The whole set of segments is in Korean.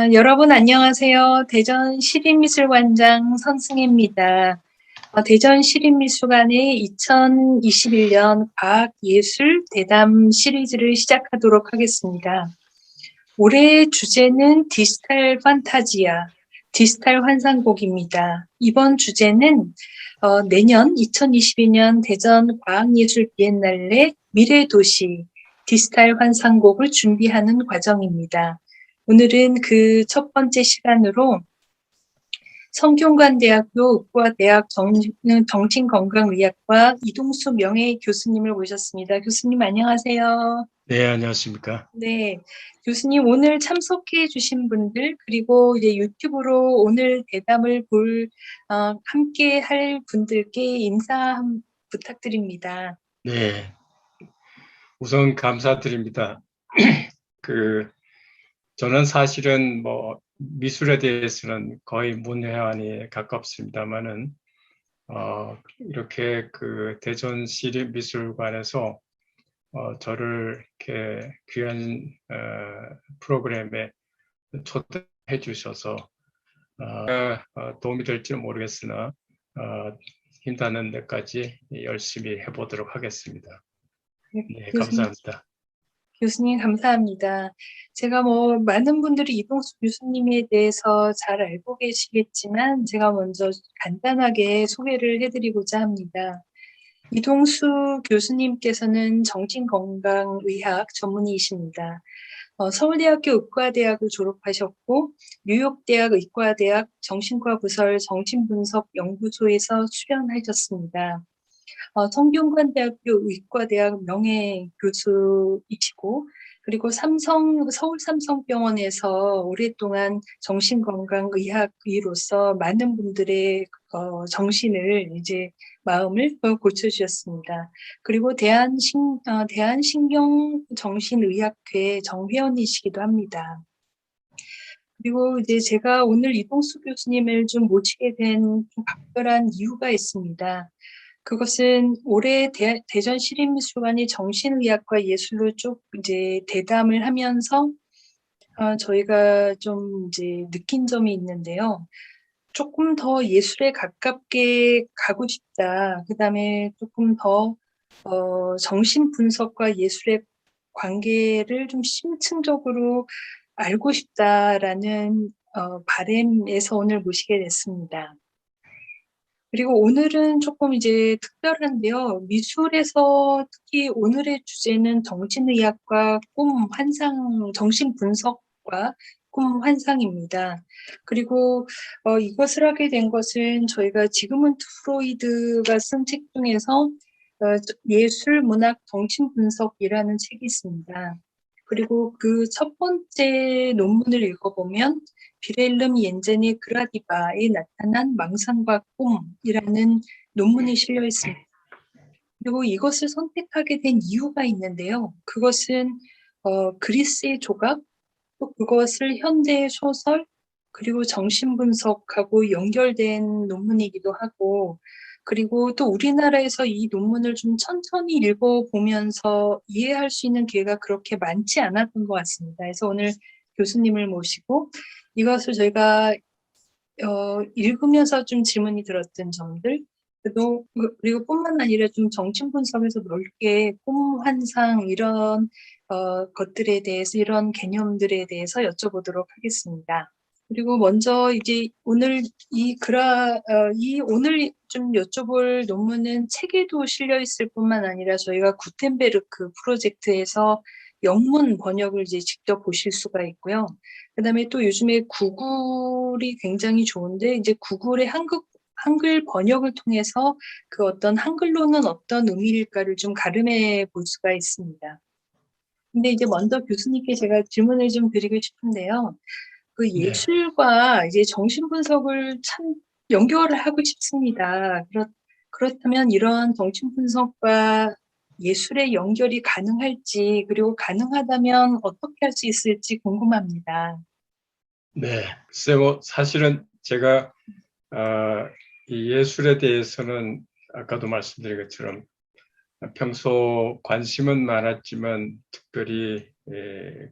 여러분 안녕하세요. 대전 시립미술관장 선승혜입니다. 대전 시립미술관의 2021년 과학예술 대담 시리즈를 시작하도록 하겠습니다. 올해의 주제는 디지털 판타지아, 디지털 환상곡입니다. 이번 주제는 내년 2022년 대전 과학예술 비엔날레 미래도시 디지털 환상곡을 준비하는 과정입니다. 오늘은 그 첫 번째 시간으로 성균관대학교 의과대학 정신건강의학과 이동수 명예교수님을 모셨습니다. 교수님 안녕하세요. 네, 안녕하십니까. 네, 교수님 오늘 참석해 주신 분들 그리고 이제 유튜브로 오늘 대담을 함께 할 분들께 인사 부탁드립니다. 네, 우선 감사드립니다. 저는 사실은 미술에 대해서는 거의 문외한에 가깝습니다만은 이렇게 대전 시립미술관에서 저를 이렇게 귀한 프로그램에 초대해 주셔서 도움이 될지 모르겠으나 힘닿는 데까지 열심히 해보도록 하겠습니다. 네, 감사합니다. 교수님 감사합니다. 제가 많은 분들이 이동수 교수님에 대해서 잘 알고 계시겠지만 제가 먼저 간단하게 소개를 해드리고자 합니다. 이동수 교수님께서는 정신건강의학 전문의이십니다. 서울대학교 의과대학을 졸업하셨고 뉴욕대학 의과대학 정신과 부설 정신분석 연구소에서 수련하셨습니다. 성균관대학교 의과대학 명예교수이시고 그리고 서울 삼성병원에서 오랫동안 정신건강의학의로서 많은 분들의 마음을 고쳐주셨습니다. 그리고 대한신경정신의학회 정회원이시기도 합니다. 그리고 이제 제가 오늘 이동수 교수님을 좀 모시게 된 각별한 이유가 있습니다. 그것은 올해 대전 시립미술관이 정신의학과 예술로 쭉 이제 대담을 하면서 저희가 좀 이제 느낀 점이 있는데요. 조금 더 예술에 가깝게 가고 싶다. 그다음에 조금 더 정신 분석과 예술의 관계를 좀 심층적으로 알고 싶다라는 바람에서 오늘 모시게 됐습니다. 그리고 오늘은 조금 이제 특별한데요. 미술에서 특히 오늘의 주제는 정신의학과 꿈 환상, 정신분석과 꿈 환상입니다. 그리고 이것을 하게 된 것은 저희가 지금은 프로이드가 쓴 책 중에서 예술, 문학, 정신분석이라는 책이 있습니다. 그리고 그 첫 번째 논문을 읽어보면 비렐름 옌젠의 그라디바에 나타난 망상과 꿈이라는 논문이 실려 있습니다. 그리고 이것을 선택하게 된 이유가 있는데요. 그것은 그리스의 조각, 또 그것을 현대의 소설, 그리고 정신분석하고 연결된 논문이기도 하고, 그리고 또 우리나라에서 이 논문을 좀 천천히 읽어보면서 이해할 수 있는 기회가 그렇게 많지 않았던 것 같습니다. 그래서 오늘 교수님을 모시고 이것을 저희가 읽으면서 좀 질문이 들었던 점들, 그리고 뿐만 아니라 좀 정신분석에서 넓게 꿈, 환상 이런 것들에 대해서 이런 개념들에 대해서 여쭤보도록 하겠습니다. 그리고 먼저 이제 오늘 오늘 좀 여쭤볼 논문은 책에도 실려 있을 뿐만 아니라 저희가 구텐베르크 프로젝트에서 영문 번역을 이제 직접 보실 수가 있고요. 그다음에 또 요즘에 구글이 굉장히 좋은데 이제 구글의 한글 번역을 통해서 그 어떤 한글로는 어떤 의미일까를 좀 가름해 볼 수가 있습니다. 근데 이제 먼저 교수님께 제가 질문을 좀 드리고 싶은데요. 그 예술과 이제 정신분석을 참 연결을 하고 싶습니다. 그렇다면 이런 정신분석과 예술의 연결이 가능할지, 그리고 가능하다면 어떻게 할 수 있을지 궁금합니다. 네, 글쎄 사실은 제가 이 예술에 대해서는 아까도 말씀드린 것처럼 평소 관심은 많았지만 특별히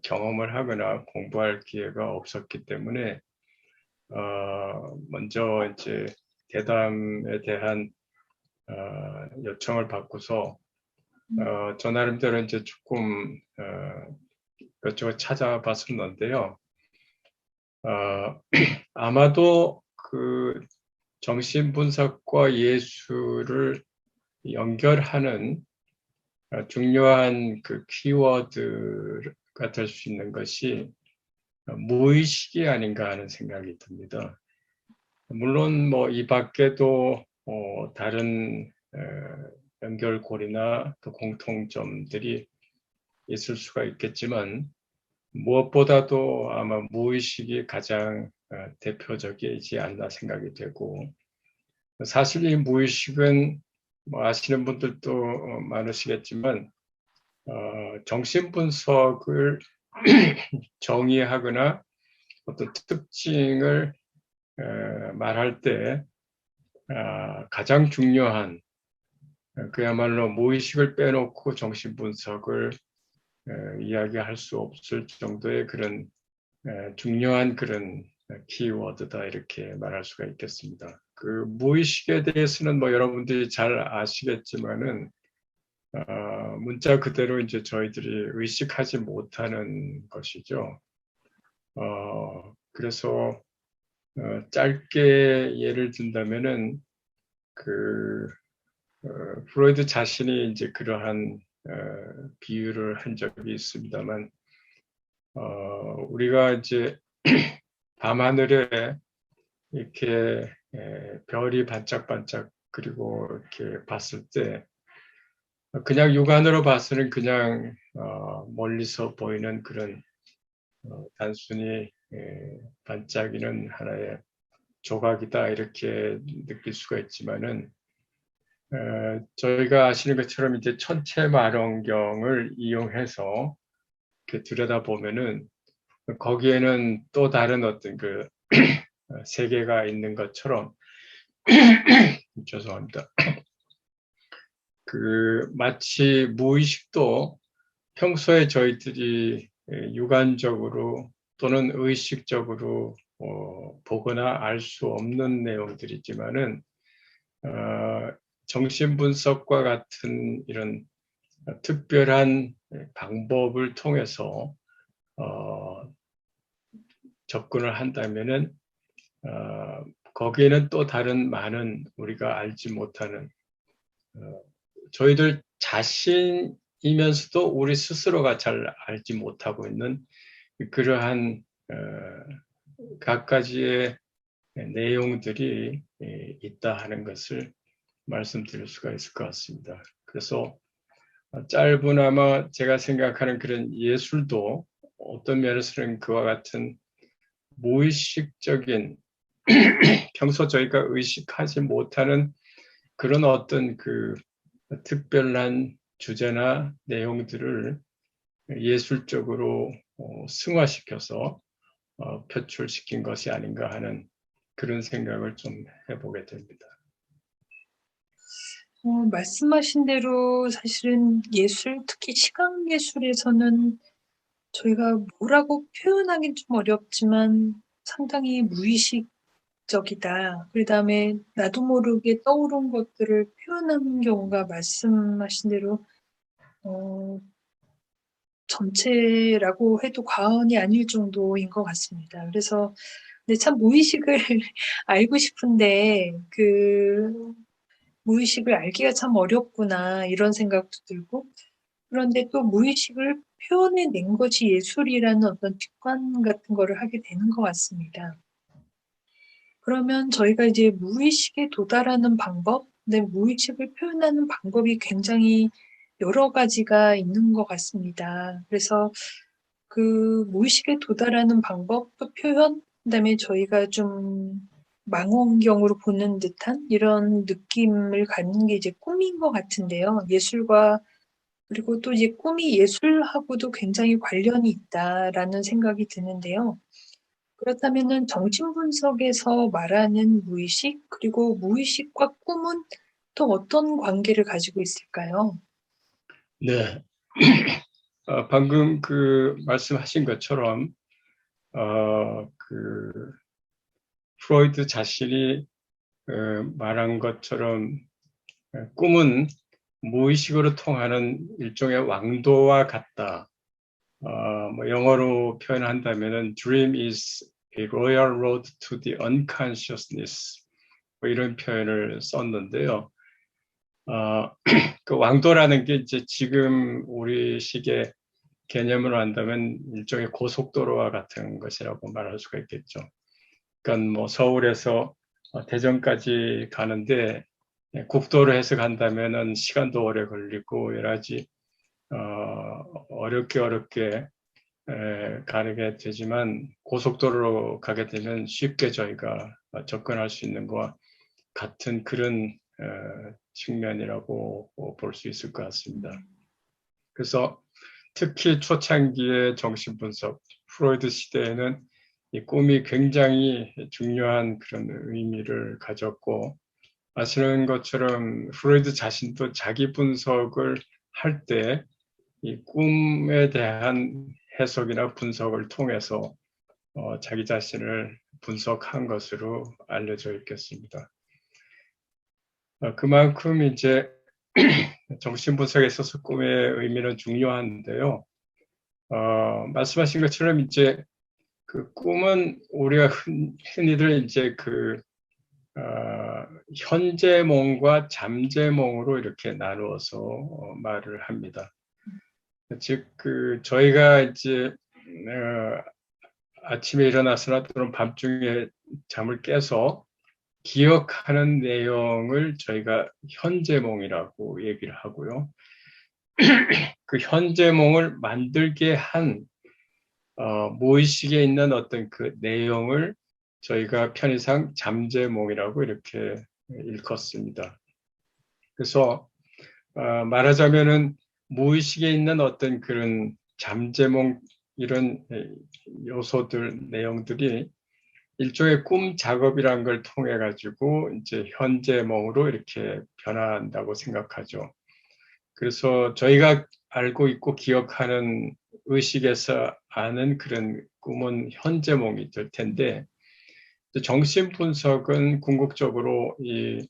경험을 하거나 공부할 기회가 없었기 때문에 먼저 이제 대담에 대한 요청을 받고서 저 나름대로 이제 조금 이것저것 찾아봤었는데요. 아마도 그 정신분석과 예술을 연결하는 중요한 그 키워드가 될 수 있는 것이 무의식이 아닌가 하는 생각이 듭니다. 물론 뭐 이 밖에도 다른 연결고리나 또 공통점들이 있을 수가 있겠지만 무엇보다도 아마 무의식이 가장 대표적이지 않나 생각이 되고, 사실 이 무의식은 뭐 아시는 분들도 많으시겠지만 정신분석을 정의하거나 어떤 특징을 말할 때 가장 중요한, 그야말로 무의식을 빼놓고 정신분석을 이야기할 수 없을 정도의 그런 중요한 그런 키워드다, 이렇게 말할 수가 있겠습니다. 그 무의식에 대해서는 뭐 여러분들이 잘 아시겠지만은 문자 그대로 이제 저희들이 의식하지 못하는 것이죠. 그래서 짧게 예를 든다면은 그 프로이드 자신이 이제 그러한 비유를 한 적이 있습니다만, 우리가 이제 밤하늘에 이렇게 별이 반짝반짝 그리고 이렇게 봤을 때 그냥 육안으로 봐서는 그냥 멀리서 보이는 그런 단순히 반짝이는 하나의 조각이다, 이렇게 느낄 수가 있지만은 저희가 아시는 것처럼 이제 천체만원경을 이용해서 이렇게 들여다보면은 거기에는 또 다른 어떤 그 세계가 있는 것처럼 죄송합니다. 그 마치 무의식도 평소에 저희들이 육안적으로 또는 의식적으로 보거나 알 수 없는 내용들이지만은 정신분석과 같은 이런 특별한 방법을 통해서 접근을 한다면은 거기에는 또 다른 많은 우리가 알지 못하는 저희들 자신이면서도 우리 스스로가 잘 알지 못하고 있는 그러한 갖가지의 내용들이 있다 하는 것을 말씀드릴 수가 있을 것 같습니다. 그래서 짧으나마 제가 생각하는 그런 예술도 어떤 면에서는 그와 같은 무의식적인 평소 저희가 의식하지 못하는 그런 어떤 그 특별한 주제나 내용들을 예술적으로 승화시켜서 표출시킨 것이 아닌가 하는 그런 생각을 좀 해보게 됩니다. 말씀하신 대로 사실은 예술, 특히 시각예술에서는 저희가 뭐라고 표현하긴 좀 어렵지만 상당히 무의식적이다. 그다음에 나도 모르게 떠오른 것들을 표현하는 경우가 말씀하신 대로 전체라고 해도 과언이 아닐 정도인 것 같습니다. 그래서 근데 참 무의식을 알고 싶은데 그 무의식을 알기가 참 어렵구나 이런 생각도 들고, 그런데 또 무의식을 표현해낸 것이 예술이라는 어떤 직관 같은 거를 하게 되는 것 같습니다. 그러면 저희가 이제 무의식에 도달하는 방법, 근데 무의식을 표현하는 방법이 굉장히 여러 가지가 있는 것 같습니다. 그래서 그 무의식에 도달하는 방법, 또 표현, 그다음에 저희가 좀 망원경으로 보는 듯한 이런 느낌을 갖는 게 이제 꿈인 것 같은데요. 예술과 그리고 또 이제 꿈이 예술하고도 굉장히 관련이 있다라는 생각이 드는데요. 그렇다면은 정신분석에서 말하는 무의식, 그리고 무의식과 꿈은 또 어떤 관계를 가지고 있을까요? 네. 방금 그 말씀하신 것처럼 그 프로이드 자신이 말한 것처럼 꿈은 무의식으로 통하는 일종의 왕도와 같다. 뭐 영어로 표현한다면은 dream is a royal road to the unconsciousness. 뭐 이런 표현을 썼는데요. 그 왕도라는 게 이제 지금 우리 식의 개념으로 한다면 일종의 고속도로와 같은 것이라고 말할 수가 있겠죠. 그러니까 뭐 서울에서 대전까지 가는데 국도로 해서 간다면은 시간도 오래 걸리고 여러 가지 어렵게 가게 되지만 고속도로로 가게 되면 쉽게 저희가 접근할 수 있는 것과 같은 그런 측면이라고 볼 수 있을 것 같습니다. 그래서 특히 초창기의 정신분석, 프로이드 시대에는 이 꿈이 굉장히 중요한 그런 의미를 가졌고, 아시는 것처럼 프로이드 자신도 자기 분석을 할 때 이 꿈에 대한 해석이나 분석을 통해서 자기 자신을 분석한 것으로 알려져 있겠습니다. 그만큼 이제 정신분석에 있어서 꿈의 의미는 중요한데요. 말씀하신 것처럼 이제 그 꿈은 우리가 흔히들 이제 그 현재몽과 잠재몽으로 이렇게 나누어서 말을 합니다. 즉, 그 저희가 이제 아침에 일어나서나 또는 밤중에 잠을 깨서 기억하는 내용을 저희가 현재몽이라고 얘기를 하고요. 그 현재몽을 만들게 한 무의식에 있는 어떤 그 내용을 저희가 편의상 잠재몽이라고 이렇게 일컫습니다. 그래서 말하자면은 무의식에 있는 어떤 그런 잠재몽 이런 요소들 내용들이 일종의 꿈 작업이라는 걸 통해 가지고 이제 현재몽으로 이렇게 변화한다고 생각하죠. 그래서 저희가 알고 있고 기억하는 의식에서 아는 그런 꿈은 현재몽이 될 텐데, 정신분석은 궁극적으로 이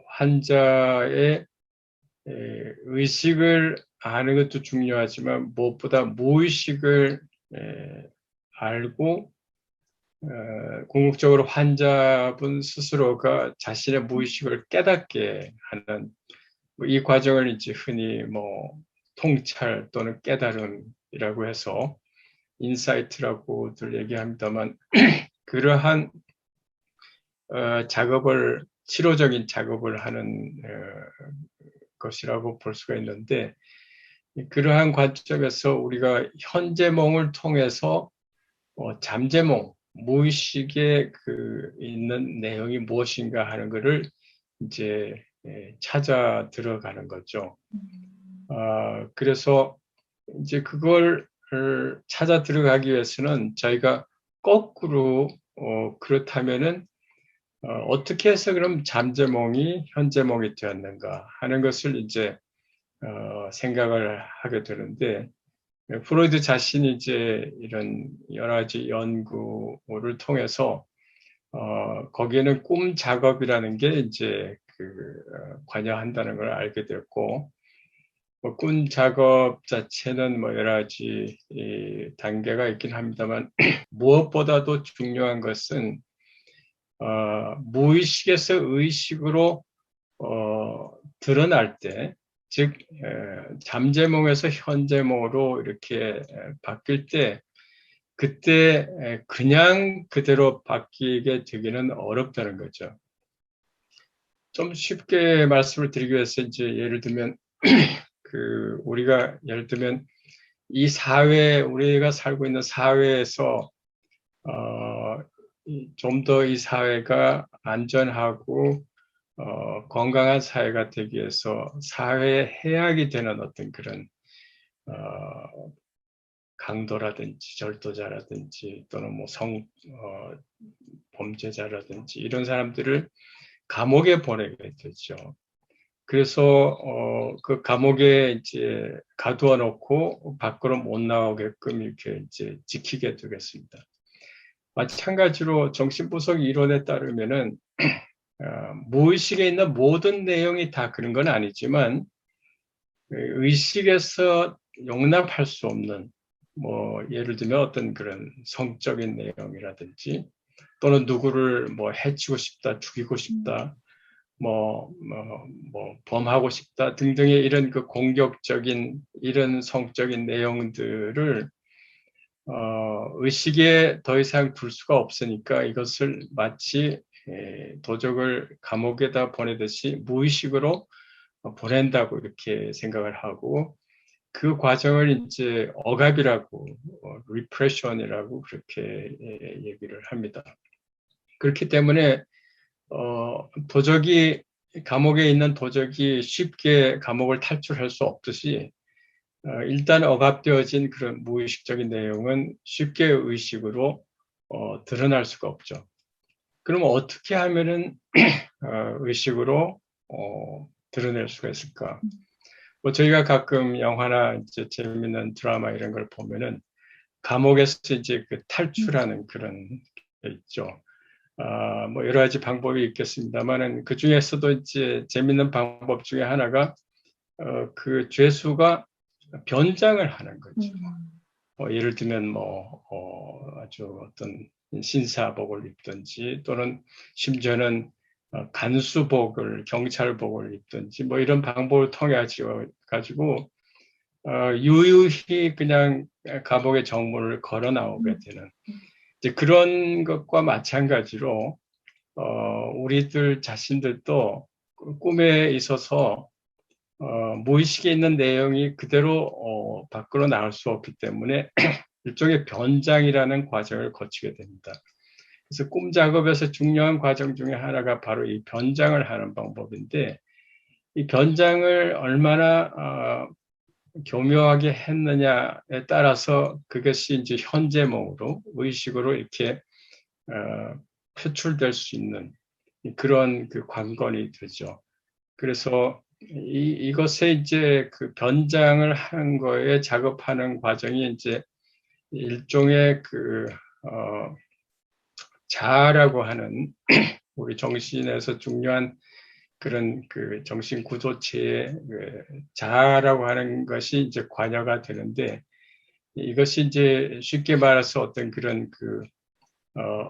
환자의 의식을 아는 것도 중요하지만 무엇보다 무의식을 알고 궁극적으로 환자분 스스로가 자신의 무의식을 깨닫게 하는 이 과정을 이제 흔히 뭐 통찰 또는 깨달음이라고 해서 인사이트라고들 얘기합니다만 그러한 작업을 치료적인 작업을 하는 것이라고 볼 수가 있는데 그러한 관점에서 우리가 현재몽을 통해서 잠재몽 무의식에 그 있는 내용이 무엇인가 하는 것을 이제 찾아 들어가는 거죠. 그래서 이제 그걸 찾아 들어가기 위해서는 저희가 거꾸로 그렇다면은 어떻게 해서 그럼 잠재몽이 현재몽이 되었는가 하는 것을 이제 생각을 하게 되는데 프로이드 자신이 이제 이런 여러 가지 연구를 통해서 거기에는 꿈 작업이라는 게 이제 관여한다는 걸 알게 됐고 꿈 작업 자체는 뭐 여러 가지 단계가 있긴 합니다만 무엇보다도 중요한 것은 무의식에서 의식으로 드러날 때, 즉 잠재몽에서 현재몽으로 이렇게 바뀔 때 그때 그냥 그대로 바뀌게 되기는 어렵다는 거죠. 좀 쉽게 말씀을 드리기 위해서 이제 예를 들면 우리가 예를 들면 이 사회 우리가 살고 있는 사회에서 좀 더 이 사회가 안전하고 건강한 사회가 되기 위해서 사회에 해악이 되는 어떤 그런 강도라든지 절도자라든지 또는 뭐 범죄자라든지 이런 사람들을 감옥에 보내게 되죠. 그래서 그 감옥에 이제 가두어 놓고 밖으로 못 나오게끔 이렇게 이제 지키게 되겠습니다. 마찬가지로 정신분석 이론에 따르면은 무의식에 있는 모든 내용이 다 그런 건 아니지만 의식에서 용납할 수 없는 뭐 예를 들면 어떤 그런 성적인 내용이라든지 또는 누구를 뭐 해치고 싶다, 죽이고 싶다, 범하고 싶다 등등의 이런 그 공격적인 이런 성적인 내용들을 의식에 더 이상 둘 수가 없으니까 이것을 마치 도적을 감옥에다 보내듯이 무의식으로 보낸다고 이렇게 생각을 하고 그 과정을 이제 억압이라고, 리프레션이라고 그렇게 얘기를 합니다. 그렇기 때문에 감옥에 있는 도적이 쉽게 감옥을 탈출할 수 없듯이 일단 억압되어진 그런 무의식적인 내용은 쉽게 의식으로 드러날 수가 없죠. 그러면 어떻게 하면은 의식으로 드러낼 수가 있을까? 뭐 저희가 가끔 영화나 이제 재밌는 드라마 이런 걸 보면은 감옥에서 이제 그 탈출하는 그런 게 있죠. 뭐 여러 가지 방법이 있겠습니다만은 그 중에서도 이제 재밌는 방법 중에 하나가 그 죄수가 변장을 하는 거죠. 예를 들면 아주 어떤 신사복을 입든지 또는 심지어는 간수복을 경찰복을 입든지 뭐 이런 방법을 통해 가지고 유유히 그냥 감옥의 정문을 걸어 나오게 되는 이제 그런 것과 마찬가지로 우리들 자신들도 꿈에 있어서 무의식에 있는 내용이 그대로 밖으로 나올 수 없기 때문에 일종의 변장이라는 과정을 거치게 됩니다. 그래서 꿈 작업에서 중요한 과정 중에 하나가 바로 이 변장을 하는 방법인데 이 변장을 얼마나 교묘하게 했느냐에 따라서 그것이 이제 현재몽으로 의식으로 이렇게 표출될 수 있는 그런 그 관건이 되죠. 그래서 이것에 이제 그 변장을 하는 거에 작업하는 과정이 이제 일종의 자아라고 하는 우리 정신에서 중요한 그런 그 정신 구조체의 자아라고 하는 것이 이제 관여가 되는데 이것이 이제 쉽게 말해서 어떤 그런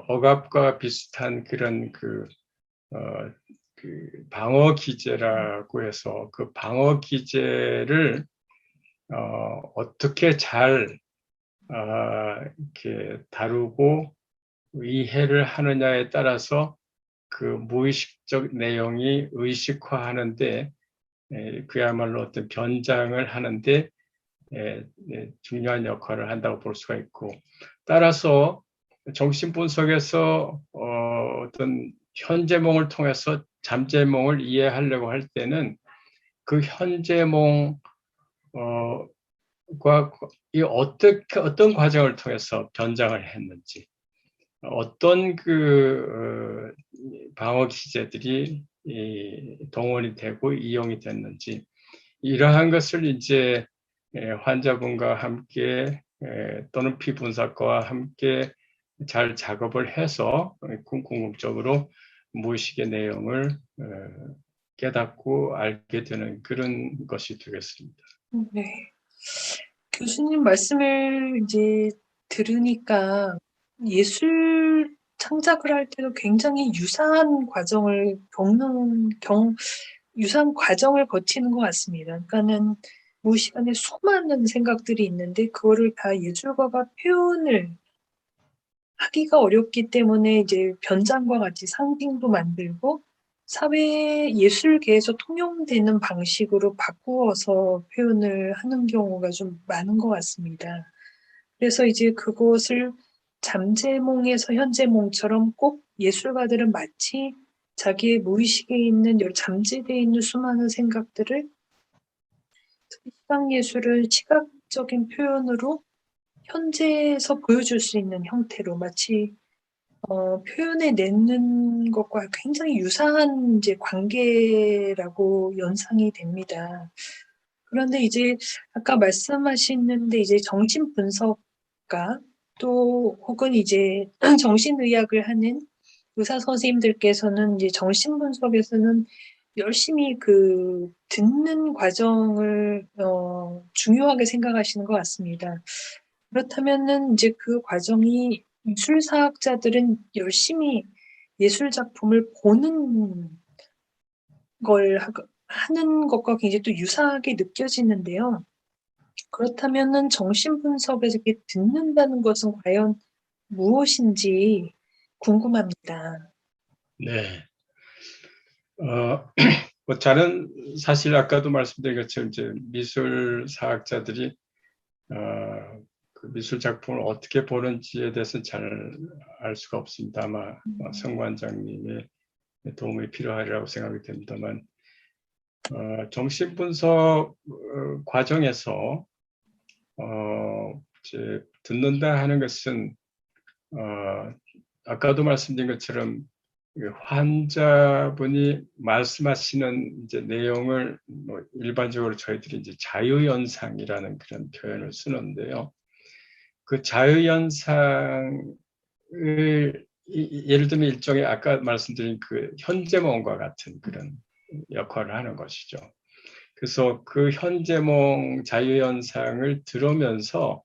억압과 비슷한 그런 방어 기제라고 해서 그 방어 기제를 어떻게 잘 이렇게 다루고 이해를 하느냐에 따라서 그 무의식적 내용이 의식화하는데 그야말로 어떤 변장을 하는데 중요한 역할을 한다고 볼 수가 있고 따라서 정신분석에서 어떤 현재몽을 통해서 잠재몽을 이해하려고 할 때는 그 현재몽과 어떤 과정을 통해서 변장을 했는지 어떤 방어 기제들이 동원이 되고 이용이 됐는지 이러한 것을 이제 환자분과 함께 또는 피분석가와 함께 잘 작업을 해서 궁극적으로 무의식의 내용을 깨닫고 알게 되는 그런 것이 되겠습니다. 네. 교수님 말씀을 이제 들으니까 예술 창작을 할 때도 굉장히 유사한 과정을 유사한 과정을 거치는 것 같습니다. 그러니까는 무의식 안에 수많은 생각들이 있는데 그거를 다 예술가가 표현을 하기가 어렵기 때문에 이제 변장과 같이 상징도 만들고 사회 예술계에서 통용되는 방식으로 바꾸어서 표현을 하는 경우가 좀 많은 것 같습니다. 그래서 이제 그것을 잠재몽에서 현재몽처럼 꼭 예술가들은 마치 자기의 무의식에 있는 잠재되어 있는 수많은 생각들을 시각예술을 시각적인 표현으로 현재에서 보여줄 수 있는 형태로 마치 표현해내는 것과 굉장히 유사한 이제 관계라고 연상이 됩니다. 그런데 이제 아까 말씀하시는데 이제 정신분석가 또 혹은 이제 정신의학을 하는 의사 선생님들께서는 이제 정신분석에서는 열심히 그 듣는 과정을 중요하게 생각하시는 것 같습니다. 그렇다면은 이제 그 과정이 미술사학자들은 열심히 예술 작품을 보는 걸 하는 것과 굉장히 또 유사하게 느껴지는데요. 그렇다면은 정신분석에서 이렇게 듣는다는 것은 과연 무엇인지 궁금합니다. 네. 뭐 저는 사실 아까도 말씀드린 것처럼 이제 미술 사학자들이 그 미술 작품을 어떻게 보는지에 대해서는 잘 알 수가 없습니다. 아마 성관장님의 도움이 필요하리라고 생각이 됩니다만 정신분석 과정에서 이제 듣는다 하는 것은 아까도 말씀드린 것처럼 환자분이 말씀하시는 이제 내용을 뭐 일반적으로 저희들이 이제 자유연상이라는 그런 표현을 쓰는데요. 그 자유연상을 예를 들면 일종의 아까 말씀드린 그 현재몽과 같은 그런 역할을 하는 것이죠. 그래서 그 현재몽 자유연상을 들으면서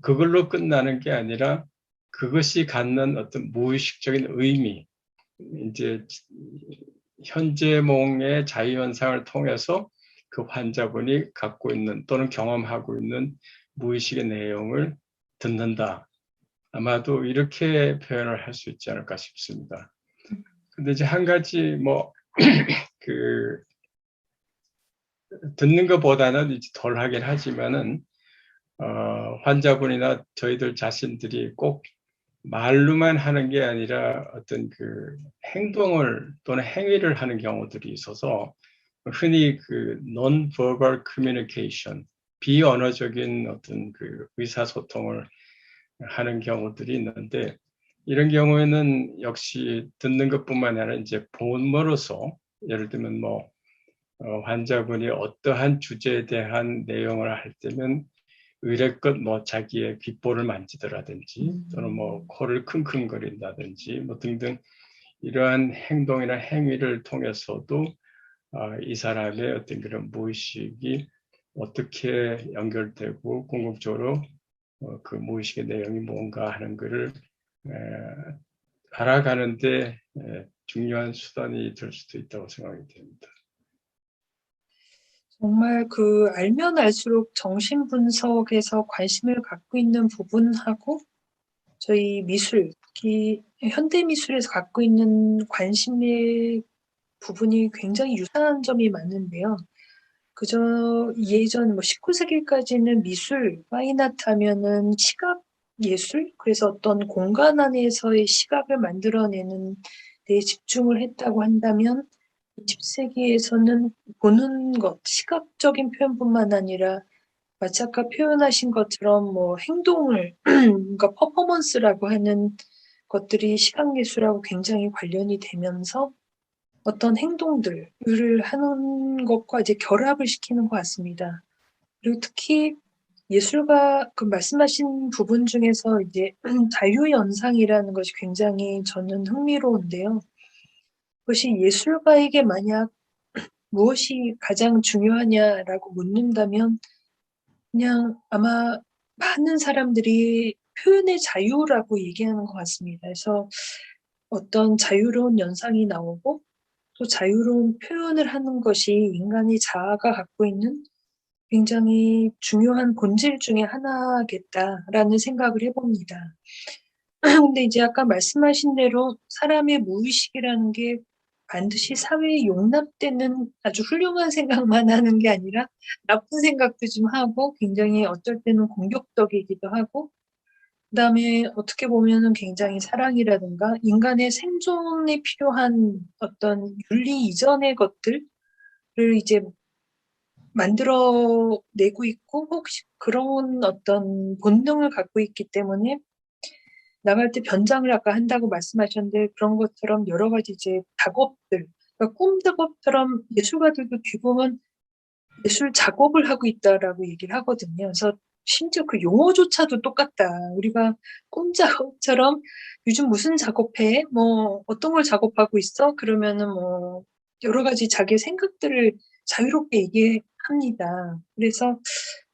그걸로 끝나는 게 아니라 그것이 갖는 어떤 무의식적인 의미, 이제 현재몽의 자유현상을 통해서 그 환자분이 갖고 있는 또는 경험하고 있는 무의식의 내용을 듣는다. 아마도 이렇게 표현을 할 수 있지 않을까 싶습니다. 근데 이제 한 가지 그 듣는 것보다는 이제 덜 하긴 하지만은 환자분이나 저희들 자신들이 꼭 말로만 하는 게 아니라 어떤 그 행동을 또는 행위를 하는 경우들이 있어서 흔히 그 non-verbal communication, 비언어적인 어떤 그 의사소통을 하는 경우들이 있는데 이런 경우에는 역시 듣는 것뿐만 아니라 이제 본모로서 예를 들면 환자분이 어떠한 주제에 대한 내용을 할 때면 의례껏 자기의 귓볼을 만지더라든지 또는 코를 킁킁거린다든지 등등 이러한 행동이나 행위를 통해서도 이 사람의 어떤 그런 무의식이 어떻게 연결되고 궁극적으로 그 무의식의 내용이 뭔가 하는 것을 알아가는데 중요한 수단이 될 수도 있다고 생각이 됩니다. 정말 그 알면 알수록 정신분석에서 관심을 갖고 있는 부분하고 저희 미술, 특히 현대미술에서 갖고 있는 관심의 부분이 굉장히 유사한 점이 많은데요. 그저 예전 19세기까지는 미술, 파인아트 하면은 시각 예술, 그래서 어떤 공간 안에서의 시각을 만들어내는 데 집중을 했다고 한다면 20세기에서는 보는 것, 시각적인 표현뿐만 아니라 마치 아까 표현하신 것처럼 행동을 그러니까 퍼포먼스라고 하는 것들이 시각예술하고 굉장히 관련이 되면서 어떤 행동들을 하는 것과 이제 결합을 시키는 것 같습니다. 그리고 특히 예술가 그 말씀하신 부분 중에서 이제 자유연상이라는 것이 굉장히 저는 흥미로운데요. 그것이 예술가에게 만약 무엇이 가장 중요하냐라고 묻는다면 그냥 아마 많은 사람들이 표현의 자유라고 얘기하는 것 같습니다. 그래서 어떤 자유로운 연상이 나오고 또 자유로운 표현을 하는 것이 인간의 자아가 갖고 있는 굉장히 중요한 본질 중에 하나겠다라는 생각을 해봅니다. 근데 이제 아까 말씀하신 대로 사람의 무의식이라는 게 반드시 사회에 용납되는 아주 훌륭한 생각만 하는 게 아니라 나쁜 생각도 좀 하고 굉장히 어쩔 때는 공격적이기도 하고 그다음에 어떻게 보면은 굉장히 사랑이라든가 인간의 생존에 필요한 어떤 윤리 이전의 것들을 이제 만들어내고 있고 혹시 그런 어떤 본능을 갖고 있기 때문에 나갈 때 변장을 아까 한다고 말씀하셨는데 그런 것처럼 여러 가지 이제 작업들, 그러니까 꿈 작업처럼 예술가들도 귀국은 예술 작업을 하고 있다라고 얘기를 하거든요. 그래서 심지어 그 용어조차도 똑같다. 우리가 꿈 작업처럼 요즘 무슨 작업해? 뭐 어떤 걸 작업하고 있어? 그러면은 뭐 여러 가지 자기 생각들을 자유롭게 얘기합니다. 그래서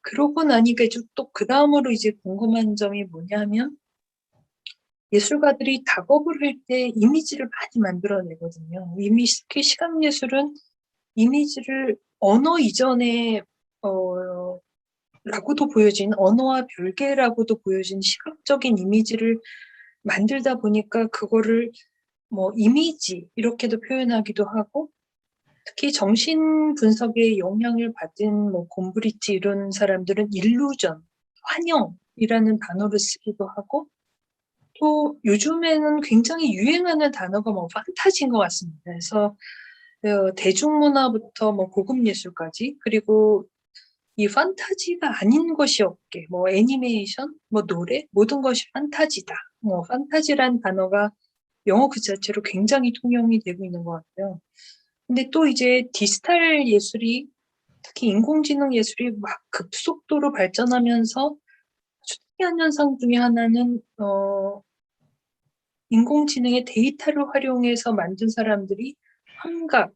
그러고 나니까 또 그 다음으로 이제 궁금한 점이 뭐냐면 예술가들이 작업을 할 때 이미지를 많이 만들어내거든요. 이미 특히 시각예술은 이미지를 언어 이전에 라고도 보여진 언어와 별개라고도 보여진 시각적인 이미지를 만들다 보니까 그거를 뭐 이미지 이렇게도 표현하기도 하고 특히 정신 분석에 영향을 받은 뭐 곰브리치 이런 사람들은 일루전, 환영이라는 단어를 쓰기도 하고 또 요즘에는 굉장히 유행하는 단어가 뭐 판타지인 것 같습니다. 그래서 대중문화부터 뭐 고급 예술까지 그리고 이 판타지가 아닌 것이 없게 뭐 애니메이션, 뭐 노래 모든 것이 판타지다. 뭐 판타지란 단어가 영어 그 자체로 굉장히 통용이 되고 있는 것 같고요. 근데 또 이제 디지털 예술이 특히 인공지능 예술이 막 급속도로 발전하면서 특이한 현상 중에 하나는 인공지능의 데이터를 활용해서 만든 사람들이 환각,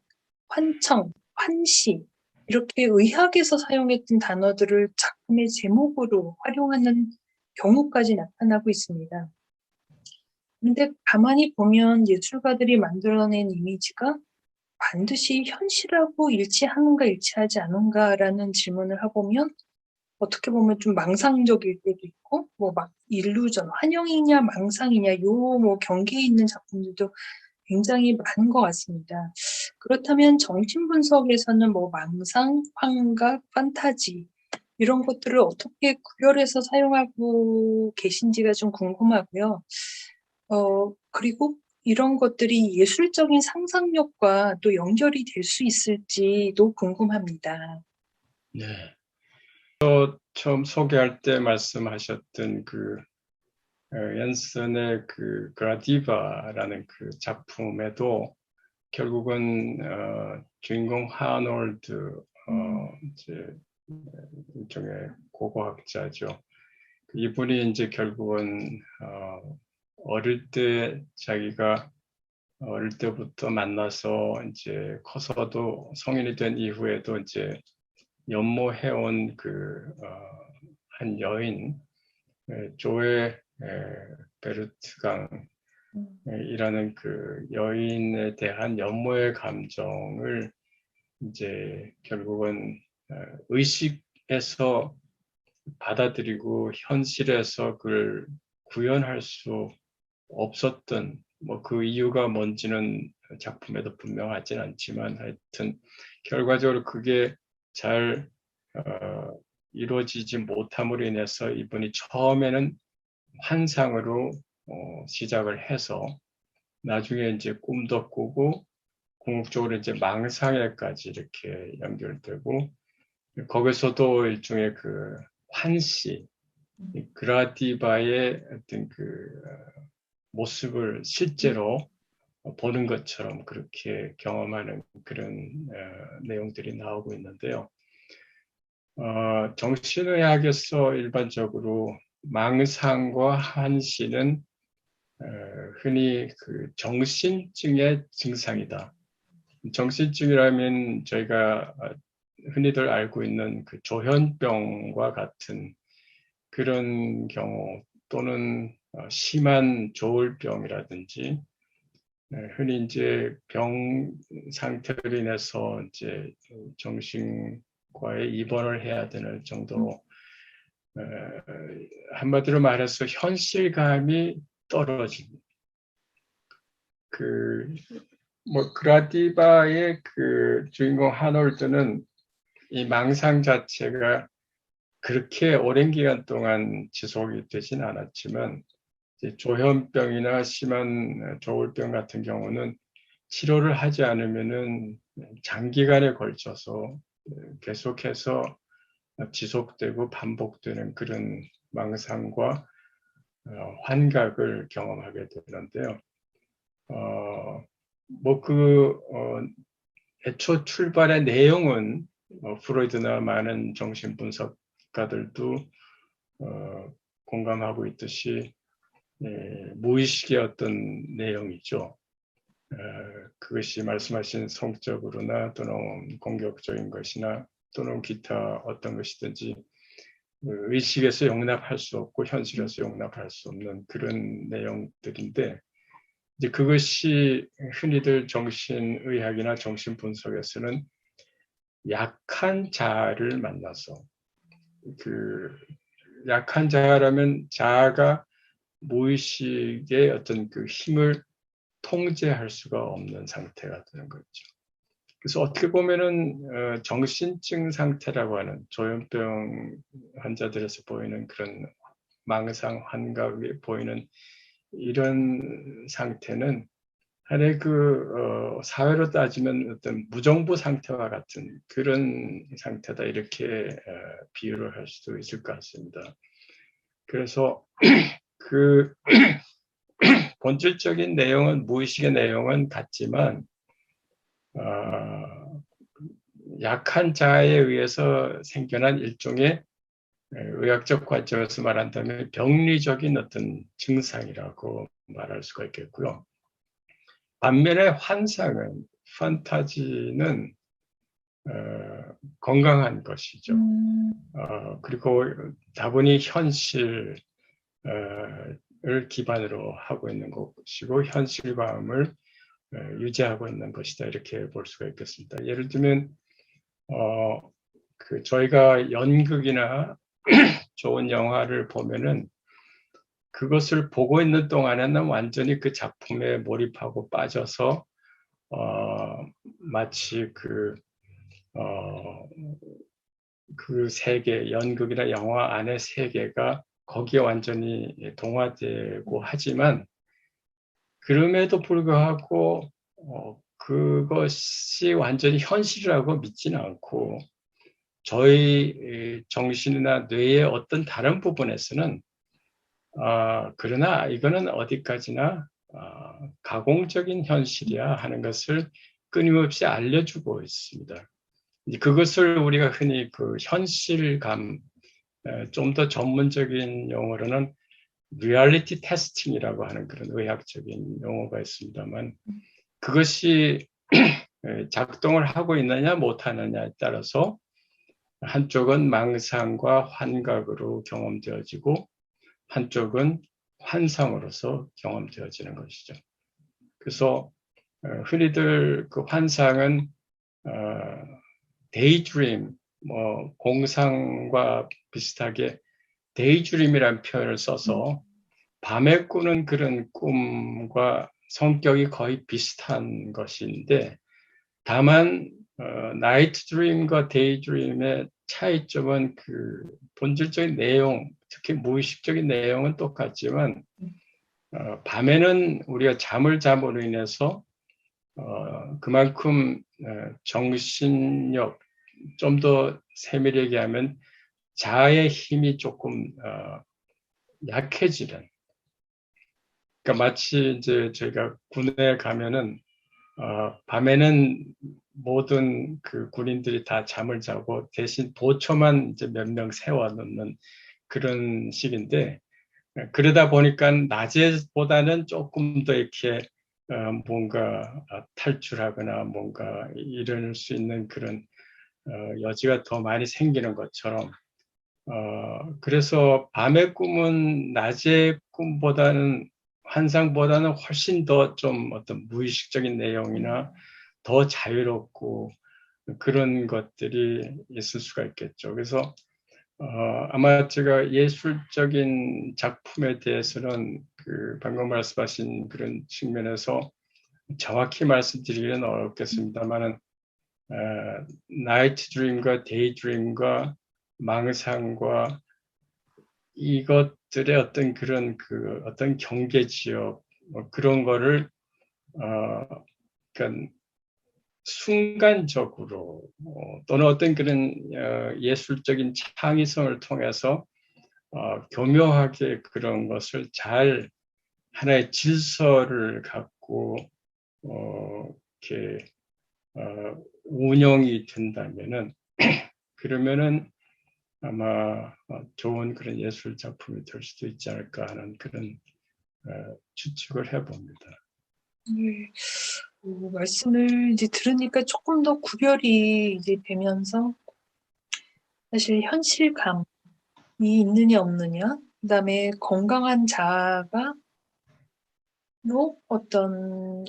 환청, 환시 이렇게 의학에서 사용했던 단어들을 작품의 제목으로 활용하는 경우까지 나타나고 있습니다. 근데 가만히 보면 예술가들이 만들어낸 이미지가 반드시 현실하고 일치하는가 일치하지 않은가라는 질문을 해보면 어떻게 보면 좀 망상적일 때도 있고 뭐 막 일루전, 환영이냐 망상이냐 요 뭐 경계에 있는 작품들도 굉장히 많은 것 같습니다. 그렇다면 정신분석에서는 뭐 망상, 환각, 판타지 이런 것들을 어떻게 구별해서 사용하고 계신지가 좀 궁금하고요. 그리고 이런 것들이 예술적인 상상력과 또 연결이 될 수 있을지도 궁금합니다. 네. 처음 소개할 때 말씀하셨던 그 얀슨의 그 그라디바라는 그 작품에도 결국은 주인공 하놀드 이제 일종의 고고학자죠. 이분이 이제 결국은 어릴 때 자기가 어릴 때부터 만나서 이제 커서도 성인이 된 이후에도 이제 연모해온 그 한 여인 조에 베르트강이라는 그 여인에 대한 연모의 감정을 이제 결국은 의식에서 받아들이고 현실에서 그걸 구현할 수 없었던 뭐 그 이유가 뭔지는 작품에도 분명하진 않지만 하여튼 결과적으로 그게 잘 이루어지지 못함으로 인해서 이분이 처음에는 환상으로 시작을 해서 나중에 이제 꿈도 꾸고 궁극적으로 이제 망상에까지 이렇게 연결되고 거기서도 일종의 그 환시, 그라디바의 어떤 그 모습을 실제로 보는 것처럼 그렇게 경험하는 그런 내용들이 나오고 있는데요. 정신의학에서 일반적으로 망상과 환시는 흔히 그 정신증의 증상이다. 정신증이라면 저희가 흔히들 알고 있는 그 조현병과 같은 그런 경우 또는 심한 조울병이라든지 흔히 이제 병 상태로 인해서 이제 정신과에 입원을 해야 되는 정도로 한마디로 말해서 현실감이 떨어집니다. 뭐 그라디바의 그 주인공 하놀드는 이 망상 자체가 그렇게 오랜 기간 동안 지속이 되진 않았지만 조현병이나 심한 조울병 같은 경우는 치료를 하지 않으면은 장기간에 걸쳐서 계속해서 지속되고 반복되는 그런 망상과 환각을 경험하게 되는데요. 애초 출발의 내용은 프로이드나 많은 정신분석가들도 공감하고 있듯이 무의식의 어떤 내용이죠. 그것이 말씀하신 성적으로나 또는 공격적인 것이나 또는 기타 어떤 것이든지 의식에서 용납할 수 없고 현실에서 용납할 수 없는 그런 내용들인데 이제 그것이 흔히들 정신의학이나 정신분석에서는 약한 자아를 만나서 그 약한 자아라면 자아가 무의식의 어떤 그 힘을 통제할 수가 없는 상태가 되는 거죠. 그래서 어떻게 보면은 정신증 상태라고 하는 조현병 환자들에서 보이는 그런 망상 환각이 보이는 이런 상태는 하나의 사회로 따지면 어떤 무정부 상태와 같은 그런 상태다 이렇게 비유를 할 수도 있을 것 같습니다. 그래서 그 본질적인 내용은 무의식의 내용은 같지만 약한 자아에 의해서 생겨난 일종의 의학적 관점에서 말한다면 병리적인 어떤 증상이라고 말할 수가 있겠고요. 반면에 환상은, 판타지는 건강한 것이죠. 그리고 다분히 현실을 기반으로 하고 있는 것이고 현실감을 유지하고 있는 것이다 이렇게 볼 수가 있겠습니다. 예를 들면 저희가 연극이나 좋은 영화를 보면은 그것을 보고 있는 동안에는 완전히 그 작품에 몰입하고 빠져서 마치 그 세계, 연극이나 영화 안의 세계가 거기에 완전히 동화되고 하지만 그럼에도 불구하고 그것이 완전히 현실이라고 믿지는 않고 저희 정신이나 뇌의 어떤 다른 부분에서는 그러나 이거는 어디까지나 가공적인 현실이야 하는 것을 끊임없이 알려주고 있습니다. 그것을 우리가 흔히 그 현실감, 좀 더 전문적인 용어로는 리얼리티 테스팅이라고 하는 그런 의학적인 용어가 있습니다만 그것이 작동을 하고 있느냐 못하느냐에 따라서 한쪽은 망상과 환각으로 경험되어지고 한쪽은 환상으로서 경험되어지는 것이죠. 그래서 흔히들 그 환상은 데이드림, 공상과 비슷하게 데이드림이라는 표현을 써서 밤에 꾸는 그런 꿈과 성격이 거의 비슷한 것인데 다만 나이트 드림과 데이 드림의 차이점은 그 본질적인 내용, 특히 무의식적인 내용은 똑같지만 밤에는 우리가 잠을 잠으로 인해서 그만큼 정신력, 좀 더 세밀히 얘기하면 자아의 힘이 조금 약해지는. 그러니까 마치 이제 저희가 군에 가면은 밤에는 모든 그 군인들이 다 잠을 자고 대신 보초만 이제 몇 명 세워놓는 그런 식인데 그러다 보니까 낮에보다는 조금 더 이렇게 뭔가 탈출하거나 뭔가 이럴 수 있는 그런 여지가 더 많이 생기는 것처럼 그래서 밤의 꿈은 낮의 꿈보다는 환상보다는 훨씬 더 좀 어떤 무의식적인 내용이나 더 자유롭고 그런 것들이 있을 수가 있겠죠. 그래서 아마 제가 예술적인 작품에 대해서는 그 방금 말씀하신 그런 측면에서 정확히 말씀드리기는 어렵겠습니다만은 나이트 드림과 데이 드림과 망상과 이것들의 어떤 그런 어떤 경계 지역 그런 거를 그러니까 순간적으로 또는 어떤 그런 예술적인 창의성을 통해서 교묘하게 그런 것을 잘 하나의 질서를 갖고 이렇게 운영이 된다면은 그러면은 아마 좋은 그런 예술 작품이 될 수도 있지 않을까 하는 그런 추측을 해봅니다. 네. 말씀을 이제 들으니까 조금 더 구별이 이제 되면서 사실 현실감이 있느냐 없느냐, 그다음에 건강한 자아가 어떤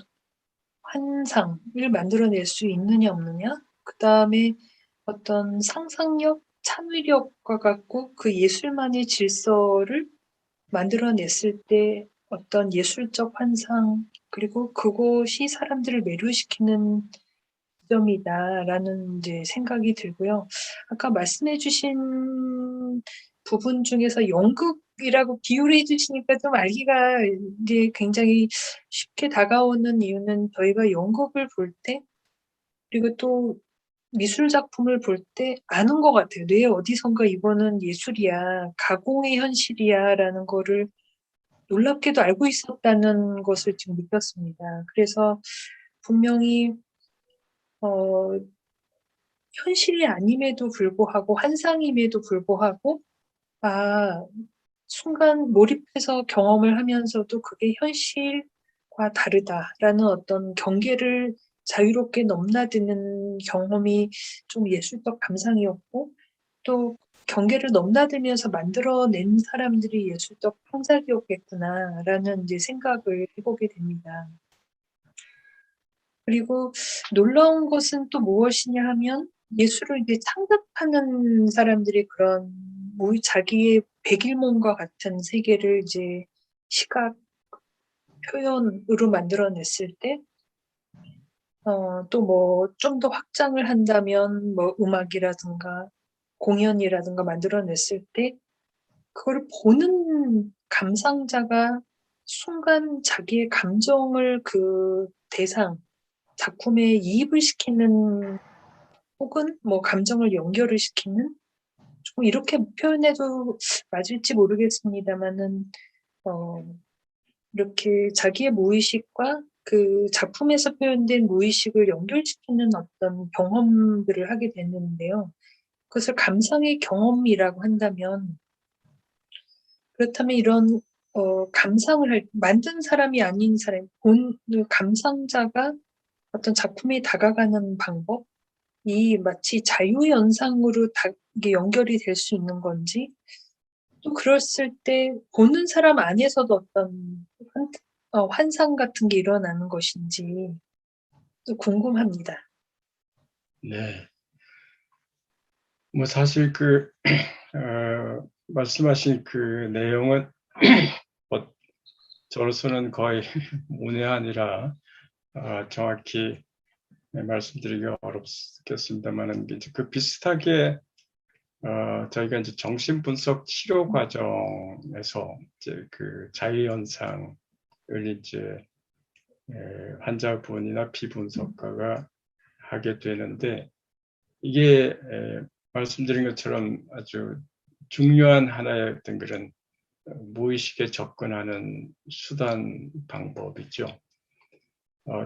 환상을 만들어낼 수 있느냐 없느냐, 그다음에 어떤 상상력, 창의력과 같고 그 예술만의 질서를 만들어냈을 때 어떤 예술적 환상, 그리고 그것이 사람들을 매료시키는 점이다라는 이제 생각이 들고요. 아까 말씀해 주신 부분 중에서 연극이라고 비유를 해 주시니까 좀 알기가 이제 굉장히 쉽게 다가오는 이유는 저희가 연극을 볼 때, 그리고 또 미술 작품을 볼 때 아는 것 같아요. 뇌 어디선가 이거는 예술이야, 가공의 현실이야라는 거를 놀랍게도 알고 있었다는 것을 지금 느꼈습니다. 그래서 분명히 현실이 아님에도 불구하고 환상임에도 불구하고 순간 몰입해서 경험을 하면서도 그게 현실과 다르다라는 어떤 경계를 자유롭게 넘나드는 경험이 좀 예술적 감상이었고, 또 경계를 넘나들면서 만들어낸 사람들이 예술적 창작이었겠구나라는 이제 생각을 해보게 됩니다. 그리고 놀라운 것은 또 무엇이냐 하면 예술을 이제 창작하는 사람들이 그런 자기의 백일몽과 같은 세계를 이제 시각 표현으로 만들어냈을 때, 또 뭐 좀 더 확장을 한다면 뭐 음악이라든가 공연이라든가 만들어냈을 때 그거를 보는 감상자가 순간 자기의 감정을 그 대상, 작품에 이입을 시키는, 혹은 뭐 감정을 연결을 시키는, 조금 이렇게 표현해도 맞을지 모르겠습니다만은 이렇게 자기의 무의식과 그 작품에서 표현된 무의식을 연결시키는 어떤 경험들을 하게 되는데요. 그것을 감상의 경험이라고 한다면, 그렇다면 이런 감상을 만든 사람이 아닌 사람, 감상자가 어떤 작품에 다가가는 방법이 마치 자유연상으로 이게 연결이 될 수 있는 건지, 또 그랬을 때 보는 사람 안에서도 어떤 환상 같은 게 일어나는 것인지 또 궁금합니다. 네. 뭐 사실 말씀하신 그 내용은 저로서는 거의 문외한이라 정확히 말씀드리기가 어렵겠습니다만은 그 비슷하게 저희가 이제 정신분석 치료 과정에서 이제 그 자유현상을 이제 환자분이나 비분석가가 하게 되는데, 이게 말씀드린 것처럼 아주 중요한 하나의 어떤 그런 무의식에 접근하는 수단 방법이죠.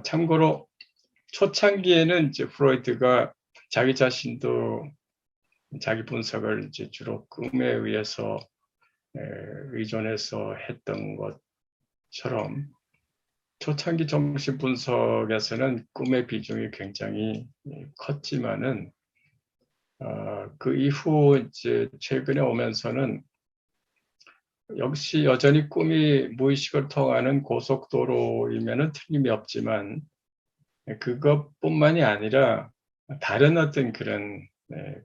참고로 초창기에는 이제 프로이트가 자기 자신도 자기 분석을 이제 주로 꿈에 의해서 의존해서 했던 것처럼, 초창기 정신 분석에서는 꿈의 비중이 굉장히 컸지만은 그 이후 이제 최근에 오면서는 역시 여전히 꿈이 무의식을 통하는 고속도로이면은 틀림이 없지만, 그것뿐만이 아니라 다른 어떤 그런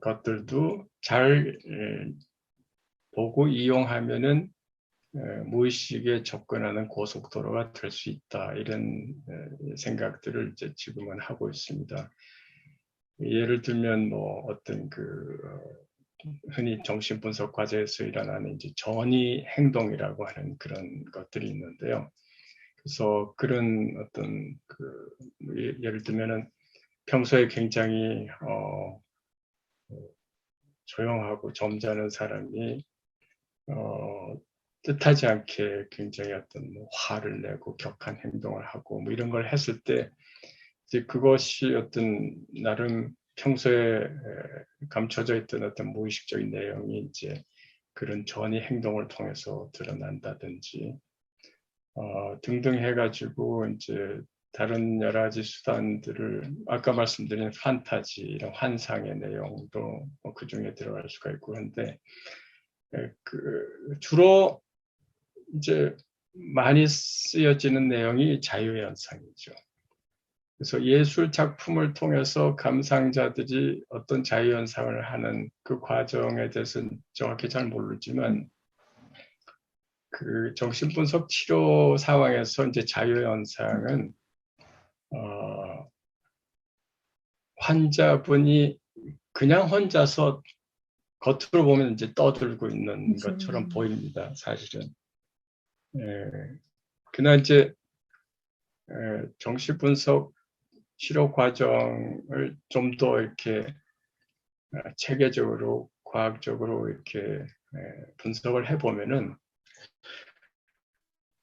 것들도 잘 보고 이용하면은 무의식에 접근하는 고속도로가 될 수 있다, 이런 생각들을 이제 지금은 하고 있습니다. 예를 들면 뭐 어떤 흔히 정신분석 과제에서 일어나는 이제 전이 행동이라고 하는 그런 것들이 있는데요. 그래서 그런 어떤 예를 들면은 평소에 굉장히 조용하고 점잖은 사람이 뜻하지 않게 굉장히 어떤 뭐 화를 내고 격한 행동을 하고 뭐 이런 걸 했을 때 이제 그것이 어떤 나름 평소에 감춰져 있던 어떤 무의식적인 내용이 이제 그런 전이 행동을 통해서 드러난다든지 등등 해가지고 이제 다른 여러 가지 수단들을 아까 말씀드린 판타지 이런 환상의 내용도 그 중에 들어갈 수가 있고 한데 주로 이제 많이 쓰여지는 내용이 자유현상이죠. 그래서 예술 작품을 통해서 감상자들이 어떤 자유현상을 하는 그 과정에 대해서는 정확히 잘 모르지만 그 정신분석 치료 상황에서 이제 자유현상은 환자분이 그냥 혼자서 겉으로 보면 이제 떠들고 있는 것처럼 보입니다, 사실은. 그러나 이제 정신분석 치료 과정을 좀 더 이렇게 체계적으로 과학적으로 이렇게 분석을 해보면은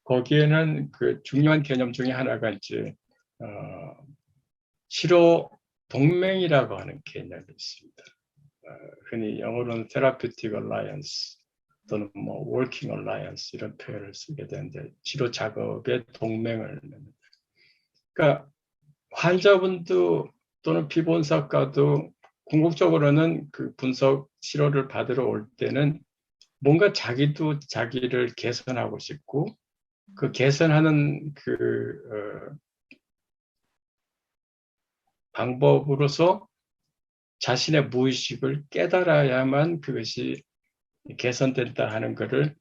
거기에는 그 중요한 개념 중에 하나가 이제 치료 동맹이라고 하는 개념이 있습니다. 흔히 영어로는 therapeutic alliance 또는 뭐 working alliance 이런 표현을 쓰게 되는데 치료 작업의 동맹을 그러니까 환자분도 또는 피분석가도 궁극적으로는 그 분석 치료를 받으러 올 때는 뭔가 자기도 자기를 개선하고 싶고 그 개선하는 방법으로서 자신의 무의식을 깨달아야만 그것이 개선된다 하는 것을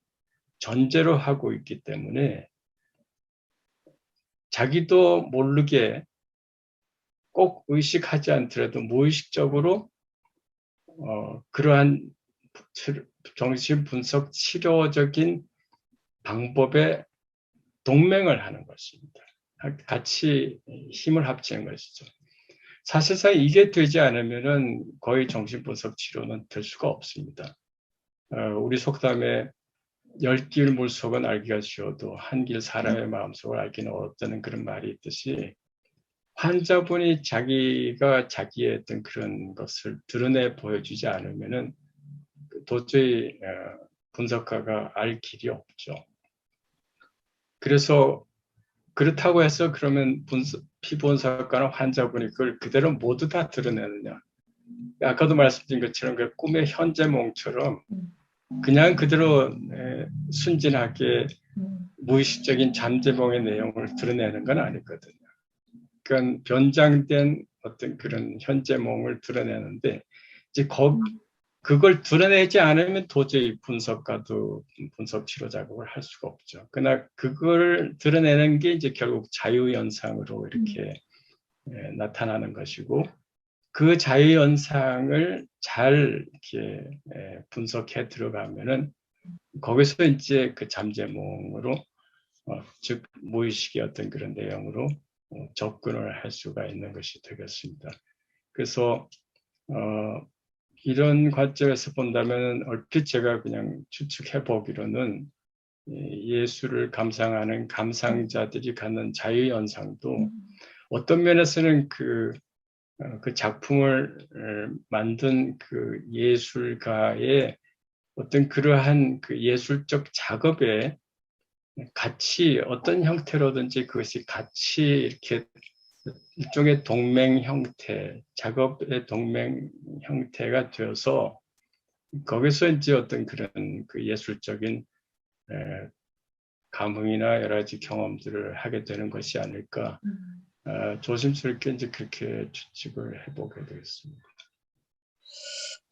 전제로 하고 있기 때문에 자기도 모르게 꼭 의식하지 않더라도 무의식적으로 그러한 정신분석 치료적인 방법에 동맹을 하는 것입니다. 같이 힘을 합치는 것이죠. 사실상 이게 되지 않으면 거의 정신분석 치료는 될 수가 없습니다. 우리 속담에 열길 물속은 알기가 쉬워도 한길 사람의 마음속을 알기는 어렵다는 그런 말이 있듯이 환자분이 자기가 자기의 어떤 그런 것을 드러내 보여주지 않으면 도저히 분석가가 알 길이 없죠. 그래서 그렇다고 해서 그러면 피분석가나 환자분이 그걸 그대로 모두 다 드러내느냐. 아까도 말씀드린 것처럼 그 꿈의 현재몽처럼 그냥 그대로 순진하게 무의식적인 잠재몽의 내용을 드러내는 건 아니거든요. 그건 변장된 어떤 그런 현재몽을 드러내는데 이제 그걸 드러내지 않으면 도저히 분석가도 분석 치료 작업을 할 수가 없죠. 그러나 그걸 드러내는 게 이제 결국 자유현상으로 이렇게 나타나는 것이고 그 자유현상을 잘 이렇게 분석해 들어가면은 거기서 이제 그 잠재몽으로 즉 무의식의 어떤 그런 내용으로 접근을 할 수가 있는 것이 되겠습니다. 그래서 이런 관점에서 본다면 얼핏 제가 그냥 추측해 보기로는 예술을 감상하는 감상자들이 갖는 자유현상도 어떤 면에서는 그 작품을 만든 그 예술가의 어떤 그러한 그 예술적 작업에 같이 어떤 형태로든지 그것이 같이 이렇게 일종의 동맹 형태, 작업의 동맹 형태가 되어서 거기서 이제 어떤 그런 그 예술적인 감흥이나 여러 가지 경험들을 하게 되는 것이 아닐까 조심스럽게 이제 그렇게 추측을 해보게 되겠습니다.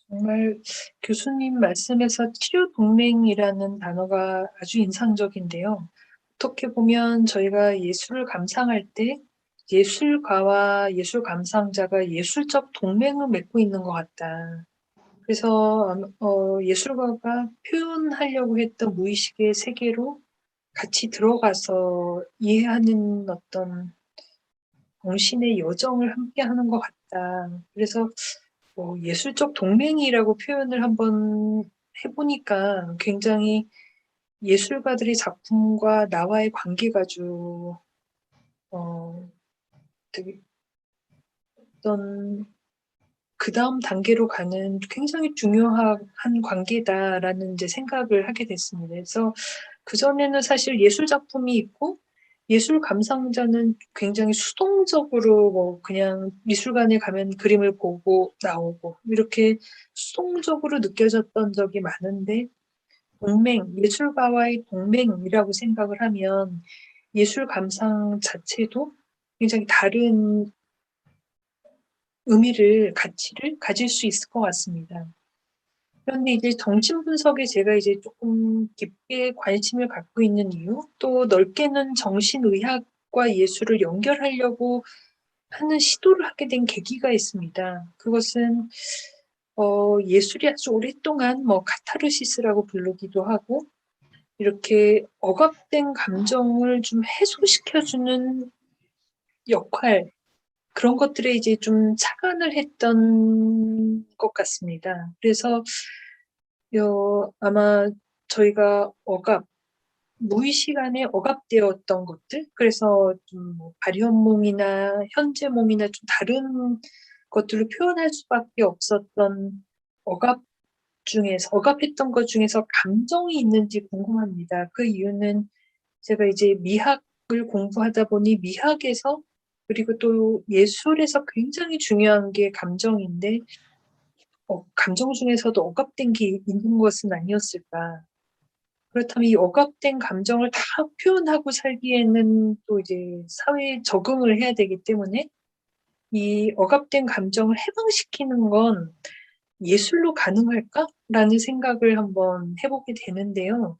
정말 교수님 말씀에서 치료 동맹이라는 단어가 아주 인상적인데요. 어떻게 보면 저희가 예술을 감상할 때 예술가와 예술 감상자가 예술적 동맹을 맺고 있는 것 같다. 그래서 예술가가 표현하려고 했던 무의식의 세계로 같이 들어가서 이해하는 어떤 정신의 여정을 함께 하는 것 같다. 그래서 예술적 동맹이라고 표현을 한번 해보니까 굉장히 예술가들의 작품과 나와의 관계가 아주 되게 어떤 그 다음 단계로 가는 굉장히 중요한 관계다라는 이제 생각을 하게 됐습니다. 그래서 그전에는 사실 예술 작품이 있고 예술 감상자는 굉장히 수동적으로 뭐 그냥 미술관에 가면 그림을 보고 나오고 이렇게 수동적으로 느껴졌던 적이 많은데 예술가와의 동맹이라고 생각을 하면 예술 감상 자체도 굉장히 다른 가치를 가질 수 있을 것 같습니다. 그런데 이제 정신분석에 제가 이제 조금 깊게 관심을 갖고 있는 이유, 또 넓게는 정신의학과 예술을 연결하려고 하는 시도를 하게 된 계기가 있습니다. 그것은 예술이 아주 오랫동안 뭐 카타르시스라고 부르기도 하고 이렇게 억압된 감정을 좀 해소시켜주는 역할, 그런 것들에 이제 좀 착안을 했던 것 같습니다. 그래서 아마 저희가 무의식 안에 억압되었던 것들, 그래서 좀뭐 발현몽이나 현재몽이나 좀 다른 것들로 표현할 수밖에 없었던 억압했던 것 중에서 감정이 있는지 궁금합니다. 그 이유는 제가 이제 미학을 공부하다 보니 미학에서 그리고 또 예술에서 굉장히 중요한 게 감정인데 감정 중에서도 억압된 게 있는 것은 아니었을까. 그렇다면 이 억압된 감정을 다 표현하고 살기에는 또 이제 사회에 적응을 해야 되기 때문에 이 억압된 감정을 해방시키는 건 예술로 가능할까라는 생각을 한번 해보게 되는데요.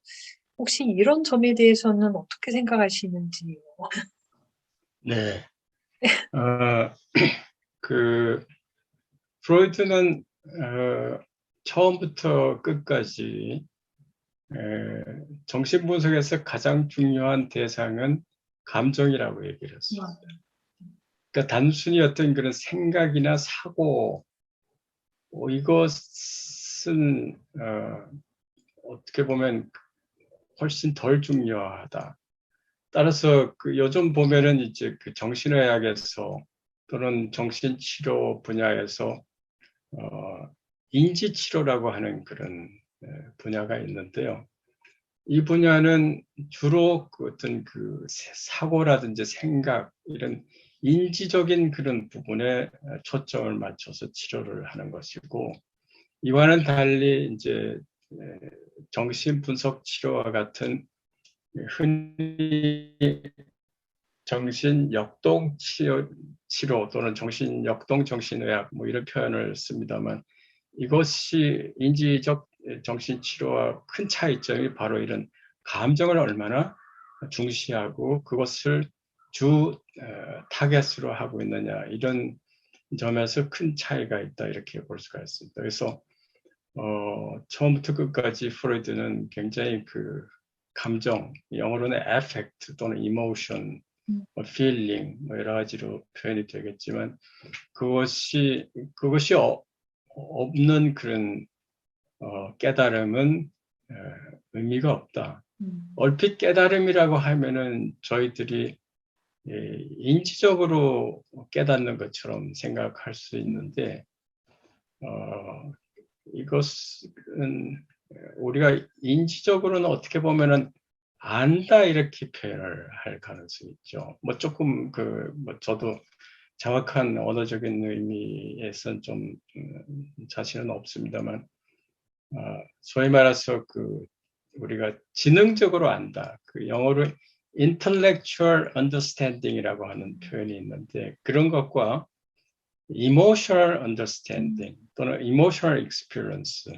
혹시 이런 점에 대해서는 어떻게 생각하시는지요? 네. 그 프로이트는 처음부터 끝까지 정신분석에서 가장 중요한 대상은 감정이라고 얘기를 했어요. 그러니까 단순히 어떤 그런 생각이나 사고, 이것은 어떻게 보면 훨씬 덜 중요하다. 따라서 그 요즘 보면은 이제 그 정신의학에서 또는 정신치료 분야에서 인지치료라고 하는 그런 분야가 있는데요. 이 분야는 주로 그 어떤 그 사고라든지 생각, 이런 인지적인 그런 부분에 초점을 맞춰서 치료를 하는 것이고, 이와는 달리 이제 정신분석 치료와 같은 흔히 정신역동 치료 또는 정신역동 정신의학 뭐 이런 표현을 씁니다만, 이것이 인지적 정신치료와 큰 차이점이 바로 이런 감정을 얼마나 중시하고 그것을 주 타겟으로 하고 있느냐, 이런 점에서 큰 차이가 있다, 이렇게 볼 수가 있습니다. 그래서 처음부터 끝까지 프로이드는 굉장히 그 감정, 영어로는 affect 또는 emotion, feeling, 뭐 여러 가지로 표현이 되겠지만, 그것이 없는 그런 깨달음은 의미가 없다. 얼핏 깨달음이라고 하면은 저희들이 인지적으로 깨닫는 것처럼 생각할 수 있는데, 이것은 우리가 인지적으로는 어떻게 보면은 안다, 이렇게 표현을 할 가능성이 있죠. 뭐 조금 뭐 저도 정확한 언어적인 의미에선 좀 자신은 없습니다만, 소위 말해서 우리가 지능적으로 안다. 그 영어로 intellectual understanding이라고 하는 표현이 있는데, 그런 것과 emotional understanding 또는 emotional experience,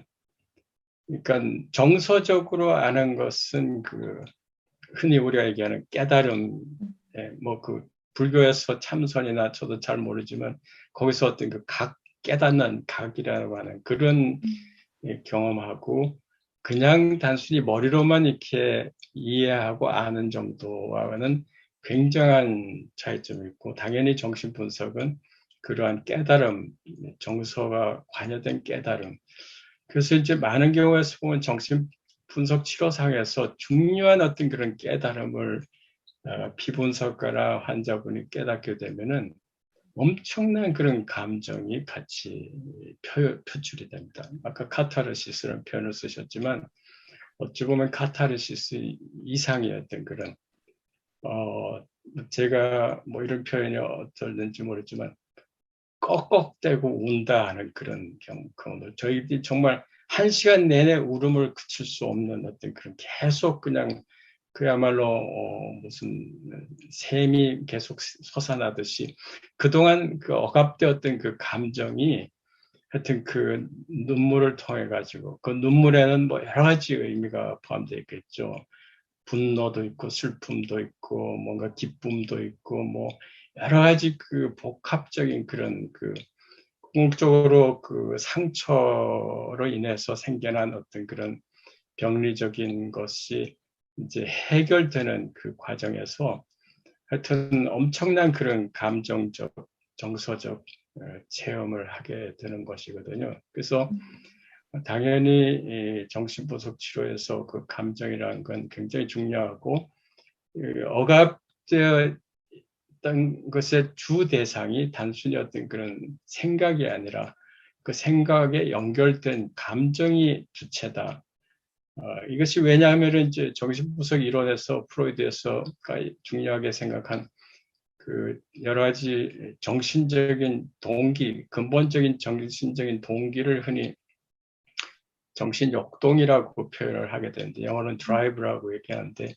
그러니까 정서적으로 아는 것은 흔히 우리가 얘기하는 깨달음, 뭐 불교에서 참선이나 저도 잘 모르지만 거기서 어떤 깨닫는 각이라고 하는 그런 경험하고, 그냥 단순히 머리로만 이렇게 이해하고 아는 정도와는 굉장한 차이점이 있고, 당연히 정신분석은 그러한 깨달음, 정서가 관여된 깨달음, 그래서 이제 많은 경우에서 보면 정신 분석 치료상에서 중요한 어떤 그런 깨달음을 피분석가나 환자분이 깨닫게 되면은 엄청난 그런 감정이 같이 표출이 됩니다. 아까 카타르시스라는 표현을 쓰셨지만 어찌 보면 카타르시스 이상이었던 그런 제가 뭐 이런 표현이 어떨는지 모르지만 꺽꺽대고 운다 하는 그런 경험을 저희들이 정말 1시간 내내 울음을 그칠 수 없는 어떤 그런 계속 그냥 그야말로 무슨 샘이 계속 솟아나듯이 그동안 그 억압되었던 그 감정이 하여튼 그 눈물을 통해 가지고 그 눈물에는 뭐 여러 가지 의미가 포함되어 있겠죠. 분노도 있고 슬픔도 있고 뭔가 기쁨도 있고 뭐 여러 가지 그 복합적인 그런 그 궁극적으로 그 상처로 인해서 생겨난 어떤 그런 병리적인 것이 이제 해결되는 그 과정에서 하여튼 엄청난 그런 감정적, 정서적 체험을 하게 되는 것이거든요. 그래서 당연히 정신분석 치료에서 그 감정이라는 건 굉장히 중요하고 억압되어 있던 것의 주 대상이 단순히 어떤 그런 생각이 아니라 그 생각에 연결된 감정이 주체다. 이것이 왜냐하면 이제 정신분석 이론에서 프로이드에서 중요하게 생각한 그 여러 가지 정신적인 동기, 근본적인 정신적인 동기를 흔히 정신욕동이라고 표현을 하게 되는데 영어는 drive라고 얘기하는데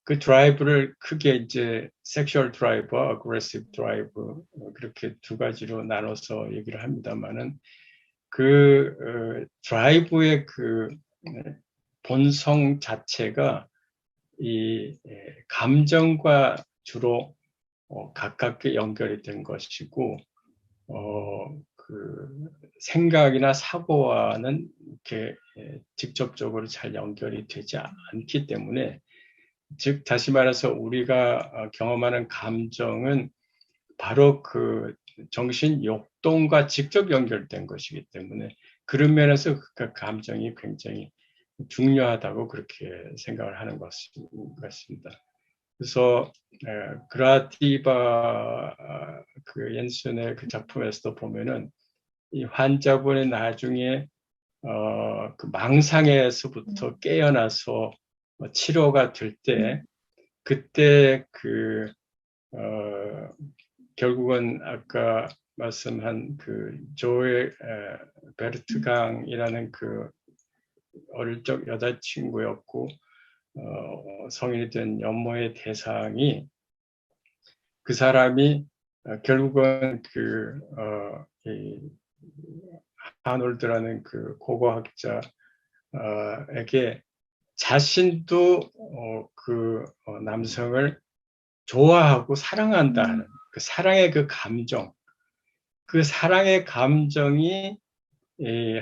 그 드라이브를 크게 이제 섹슈얼 드라이브와 어그레시브 드라이브 그렇게 두 가지로 나눠서 얘기를 합니다만은 그 드라이브의 그 본성 자체가 이 감정과 주로 가깝게 연결이 된 것이고 그 생각이나 사고와는 이렇게 직접적으로 잘 연결이 되지 않기 때문에 즉 다시 말해서 우리가 경험하는 감정은 바로 그 정신 욕동과 직접 연결된 것이기 때문에 그런 면에서 그 감정이 굉장히 중요하다고 그렇게 생각을 하는 것 같습니다. 그래서 그라디바 그 옌슨의 그 작품에서도 보면은 이 환자분의 나중에 그 망상에서부터 깨어나서 치료가 될 때 그때 그 결국은 아까 말씀한 그 조의 베르트강이라는 그 어릴 적 여자친구였고 성인이 된 연모의 대상이 그 사람이 결국은 그 하놀드라는 그 고고학자에게 자신도 그 남성을 좋아하고 사랑한다는 그 사랑의 그 감정, 그 사랑의 감정이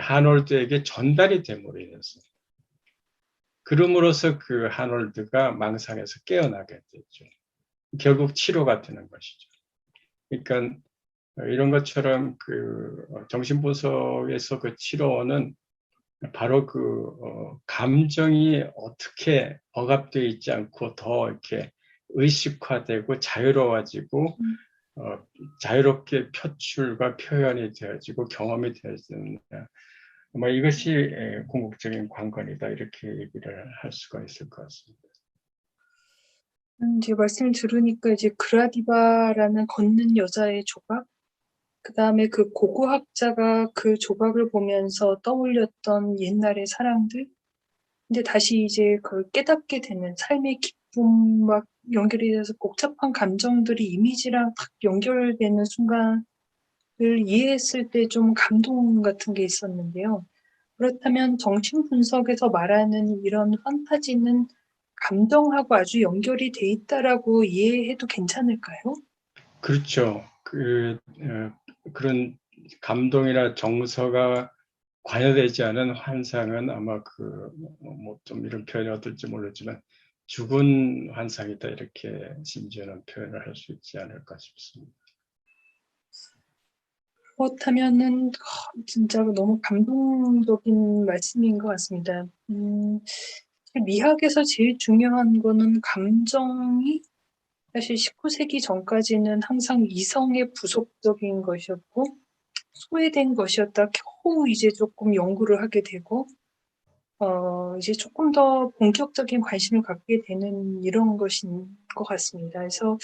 하놀드에게 전달이 됨으로 인해서 그럼으로써 그 하놀드가 망상에서 깨어나게 되죠. 결국 치료가 되는 것이죠. 그러니까 이런 것처럼 그 정신분석에서 그 치료는 바로 그 감정이 어떻게 억압되어 있지 않고 더 이렇게 의식화되고 자유로워지고 자유롭게 표출과 표현이 되어지고 경험이 되어지느냐. 뭐 이것이 궁극적인 관건이다 이렇게 얘기를 할 수가 있을 것 같습니다. 이제 말씀을 들으니까 이제 그라디바라는 걷는 여자의 조각, 그 다음에 그 고고학자가 그 조각을 보면서 떠올렸던 옛날의 사랑들, 근데 다시 이제 그걸 깨닫게 되는 삶의 기쁨과 연결이 돼서 복잡한 감정들이 이미지랑 딱 연결되는 순간을 이해했을 때 좀 감동 같은 게 있었는데요. 그렇다면 정신분석에서 말하는 이런 판타지는 감정하고 아주 연결이 돼 있다라고 이해해도 괜찮을까요? 그렇죠. 그런 감동이나 정서가 관여되지 않은 환상은 아마 뭐 좀 이런 표현이 어떨지 모르지만 죽은 환상이다 이렇게 심지어는 표현을 할 수 있지 않을까 싶습니다. 그렇다면은 진짜 너무 감동적인 말씀인 것 같습니다. 미학에서 제일 중요한 거는 감정이 사실 19세기 전까지는 항상 이성의 부속적인 것이었고 소외된 것이었다. 겨우 이제 조금 연구를 하게 되고 이제 조금 더 본격적인 관심을 갖게 되는 이런 것인 것 같습니다. 그래서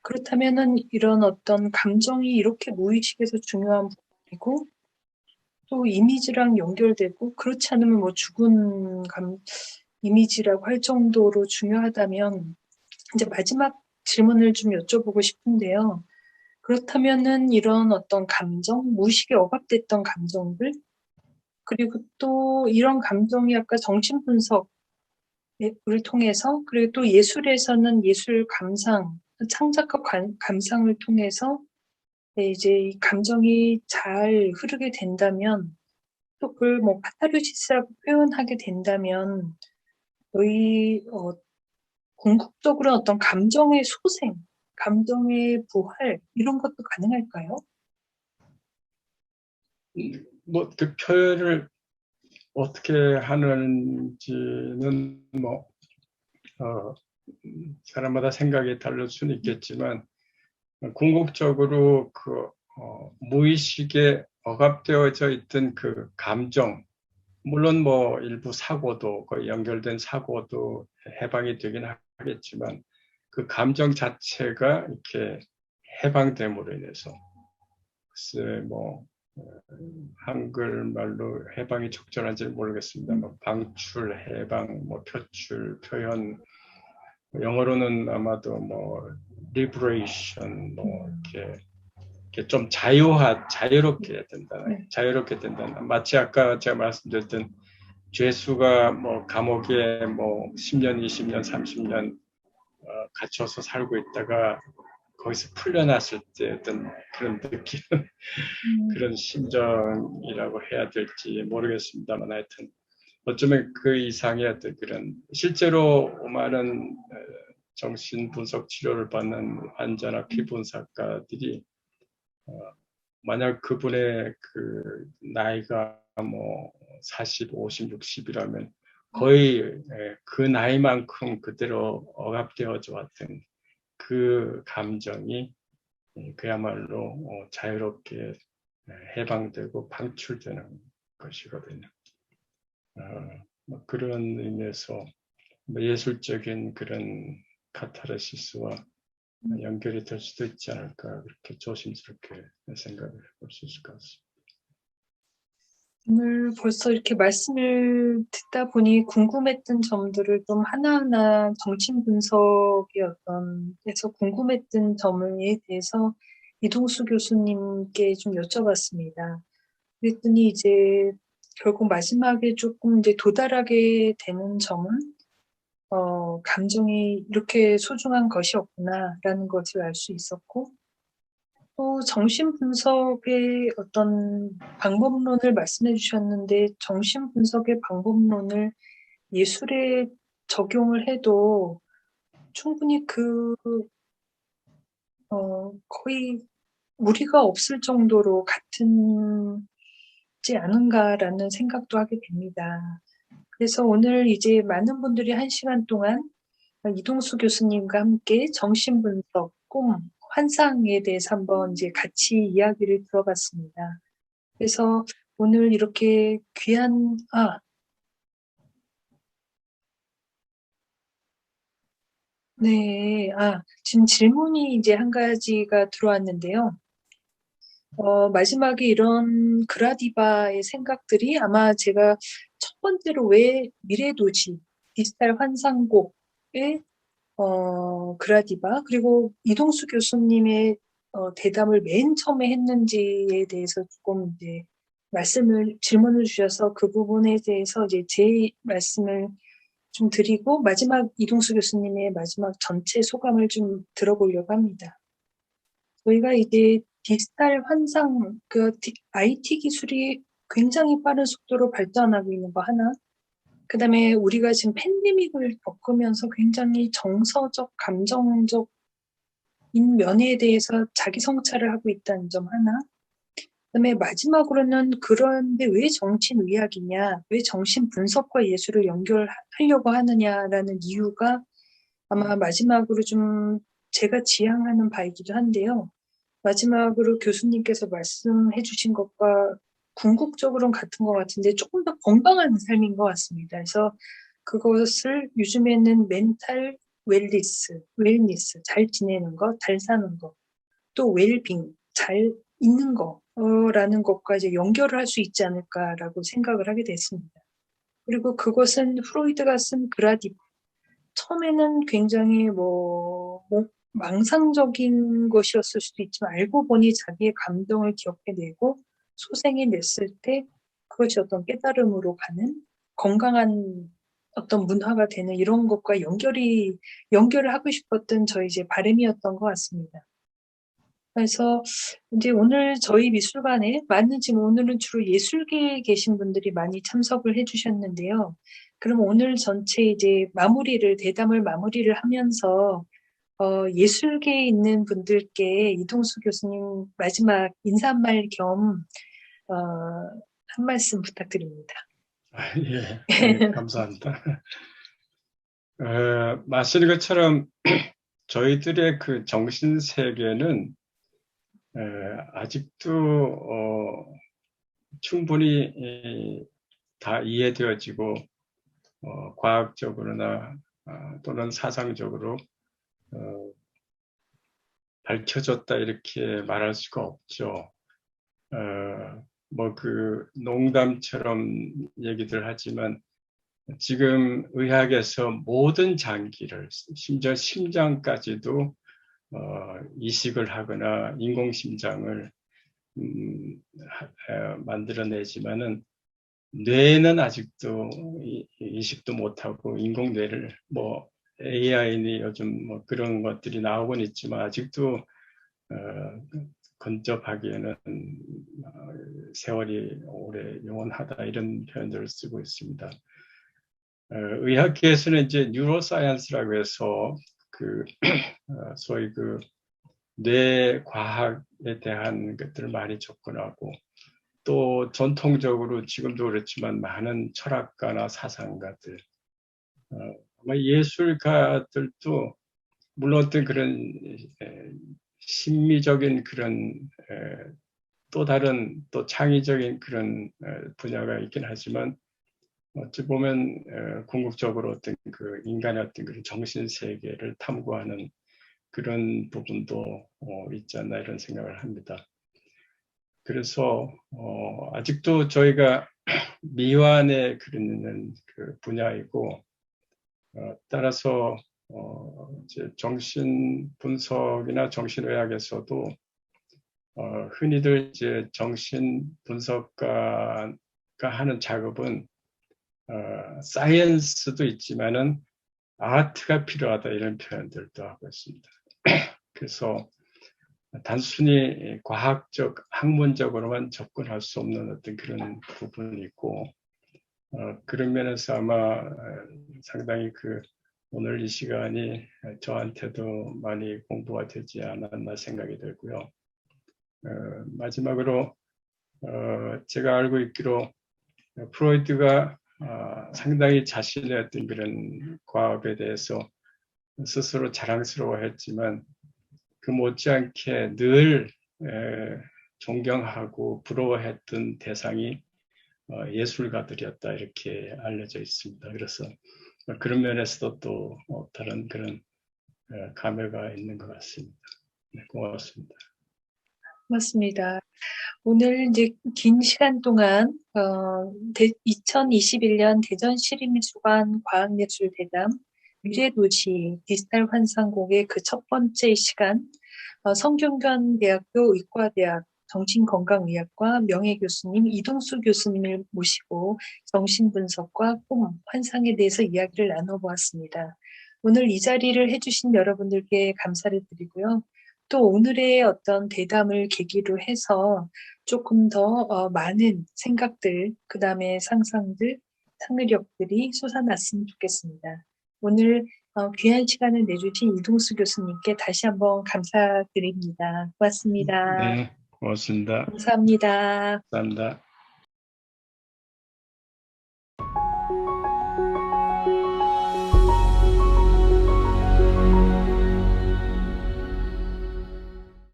그렇다면은 이런 어떤 감정이 이렇게 무의식에서 중요한 부분이고 또 이미지랑 연결되고 그렇지 않으면 뭐 죽은 이미지라고 할 정도로 중요하다면 이제 마지막 질문을 좀 여쭤보고 싶은데요. 그렇다면은 이런 어떤 감정, 무의식에 억압됐던 감정들, 그리고 또 이런 감정이 아까 정신분석을 통해서, 그리고 또 예술에서는 예술 감상, 창작과 감상을 통해서 이제 이 감정이 잘 흐르게 된다면, 또 그걸 뭐 카타르시스라고 표현하게 된다면, 저희 궁극적으로 어떤 감정의 소생, 감정의 부활 이런 것도 가능할까요? 뭐 그 표현을 어떻게 하는지는 뭐 사람마다 생각이 다를 수는 있겠지만 궁극적으로 그 무의식에 억압되어져 있던 그 감정, 물론 뭐 일부 사고도 거의 연결된 사고도 해방이 되긴 하겠지만 그 감정 자체가 이렇게 해방됨으로 인해서 글쎄 뭐 한글말로 해방이 적절한지 모르겠습니다. 뭐 방출, 해방, 뭐 표출, 표현, 영어로는 아마도 뭐 liberation, 뭐 이렇게 좀 자유롭게 된다. 자유롭게 된다. 마치 아까 제가 말씀드렸던 죄수가 뭐 감옥에 뭐 10년, 20년, 30년 갇혀서 살고 있다가 거기서 풀려났을 때 어떤 그런 느끼는 그런 심정이라고 해야 될지 모르겠습니다만 하여튼 어쩌면 그 이상의 어떤 그런 실제로 많은 정신분석 치료를 받는 환자나 피분석가들이 만약 그분의 그 나이가 뭐 40, 50, 60이라면 거의 그 나이만큼 그대로 억압되어져 왔던 그 감정이 그야말로 자유롭게 해방되고 방출되는 것이거든요. 뭐 그런 의미에서 예술적인 그런 카타르시스와 연결이 될 수도 있지 않을까 그렇게 조심스럽게 생각을 해볼 수 있을 것 같습니다. 오늘 벌써 이렇게 말씀을 듣다 보니 궁금했던 점들을 좀 하나하나 정신분석의 에서 궁금했던 점에 대해서 이동수 교수님께 좀 여쭤봤습니다. 그랬더니 이제 결국 마지막에 조금 이제 도달하게 되는 점은 감정이 이렇게 소중한 것이었구나라는 것을 알 수 있었고 또 정신분석의 어떤 방법론을 말씀해 주셨는데 정신분석의 방법론을 예술에 적용을 해도 충분히 거의 무리가 없을 정도로 같은지 않은가라는 생각도 하게 됩니다. 그래서 오늘 이제 많은 분들이 1시간 동안 이동수 교수님과 함께 정신분석, 꿈, 환상에 대해서 한번 이제 같이 이야기를 들어봤습니다. 그래서 오늘 이렇게 귀한, 네, 지금 질문이 이제 한 가지가 들어왔는데요. 마지막에 이런 그라디바의 생각들이 아마 제가 첫 번째로 왜 미래도시, 디지털 환상곡의 그라디바, 그리고 이동수 교수님의 대담을 맨 처음에 했는지에 대해서 조금 이제 질문을 주셔서 그 부분에 대해서 이제 제 말씀을 좀 드리고 마지막 이동수 교수님의 마지막 전체 소감을 좀 들어보려고 합니다. 저희가 이제 디지털 환상, IT 기술이 굉장히 빠른 속도로 발전하고 있는 거 하나, 그 다음에 우리가 지금 팬데믹을 겪으면서 굉장히 정서적, 감정적인 면에 대해서 자기 성찰을 하고 있다는 점 하나, 그다음에 마지막으로는 그런데 왜 정신의학이냐, 왜 정신분석과 예술을 연결하려고 하느냐라는 이유가 아마 마지막으로 좀 제가 지향하는 바이기도 한데요. 마지막으로 교수님께서 말씀해 주신 것과 궁극적으로는 같은 것 같은데 조금 더 건강한 삶인 것 같습니다. 그래서 그것을 요즘에는 멘탈 웰니스, 잘 지내는 것, 잘 사는 것, 또 웰빙, 잘 있는 거라는 것과 이제 연결을 할 수 있지 않을까라고 생각을 하게 됐습니다. 그리고 그것은 프로이드가 쓴 그라디프, 처음에는 굉장히 망상적인 것이었을 수도 있지만 알고 보니 자기의 감동을 기억해내고 소생해냈을 때 그것이 어떤 깨달음으로 가는 건강한 어떤 문화가 되는 이런 것과 연결을 하고 싶었던 저희 이제 바람이었던 것 같습니다. 그래서 이제 오늘 저희 미술관에 지금 오늘은 주로 예술계에 계신 분들이 많이 참석을 해주셨는데요. 그럼 오늘 전체 이제 대담을 마무리를 하면서 예술계에 있는 분들께 이동수 교수님 마지막 인사 한 말 겸 한 말씀 부탁드립니다. 예, 감사합니다. 말씀인 것처럼 저희들의 그 정신 세계는 아직도 충분히 다 이해되어지고 과학적으로나 또는 사상적으로 밝혀졌다 이렇게 말할 수가 없죠. 그 농담처럼 얘기들 하지만 지금 의학에서 모든 장기를 심지어 심장까지도 이식을 하거나 인공심장을 만들어내지만은 뇌는 아직도 이식도 못하고 인공뇌를 AI니 요즘 그런 것들이 나오곤 있지만 아직도 근접하기에는 세월이 오래 영원하다 이런 표현들을 쓰고 있습니다. 의학계에서는 이제 뉴로사이언스라고 해서 소위 뇌 과학에 대한 것들을 많이 접근하고 또 전통적으로 지금도 그렇지만 많은 철학가나 사상가들, 아마 예술가들도 물론 어떤 그런 심미적인 그런 또 다른 또 창의적인 그런 분야가 있긴 하지만 어찌 보면 궁극적으로 어떤 인간의 어떤 그런 정신 세계를 탐구하는 그런 부분도 있지 않나 이런 생각을 합니다. 그래서 아직도 저희가 미완의 그런 분야이고 따라서 이제 정신 분석이나 정신의학에서도 흔히들 이제 정신 분석가가 하는 작업은 사이언스도 있지만은 아트가 필요하다 이런 표현들도 하고 있습니다. 그래서 단순히 과학적, 학문적으로만 접근할 수 없는 어떤 그런 부분이 있고 그런 면에서 아마 상당히 오늘 이 시간이 저한테도 많이 공부가 되지 않았나 생각이 들고요. 마지막으로 제가 알고 있기로 프로이트가 상당히 자신의 어떤 그런 과업에 대해서 스스로 자랑스러워했지만 그 못지않게 늘 존경하고 부러워했던 대상이 예술가들이었다 이렇게 알려져 있습니다. 그래서 그런 면에서도 또 다른 그런 감회가 있는 것 같습니다. 네, 고맙습니다. 고맙습니다. 오늘 이제 긴 시간 동안 2021년 대전시립미술관 과학예술대담 미래도시 디지털 환상곡의 그 첫 번째 시간 성균관대학교 의과대학 정신건강의학과 명예교수님 이동수 교수님을 모시고 정신분석과 꿈, 환상에 대해서 이야기를 나눠보았습니다. 오늘 이 자리를 해주신 여러분들께 감사를 드리고요. 또 오늘의 어떤 대담을 계기로 해서 조금 더 많은 생각들, 그 다음에 상상들, 창의력들이 솟아났으면 좋겠습니다. 오늘 귀한 시간을 내주신 이동수 교수님께 다시 한번 감사드립니다. 고맙습니다. 네, 고맙습니다. 감사합니다. 감사합니다.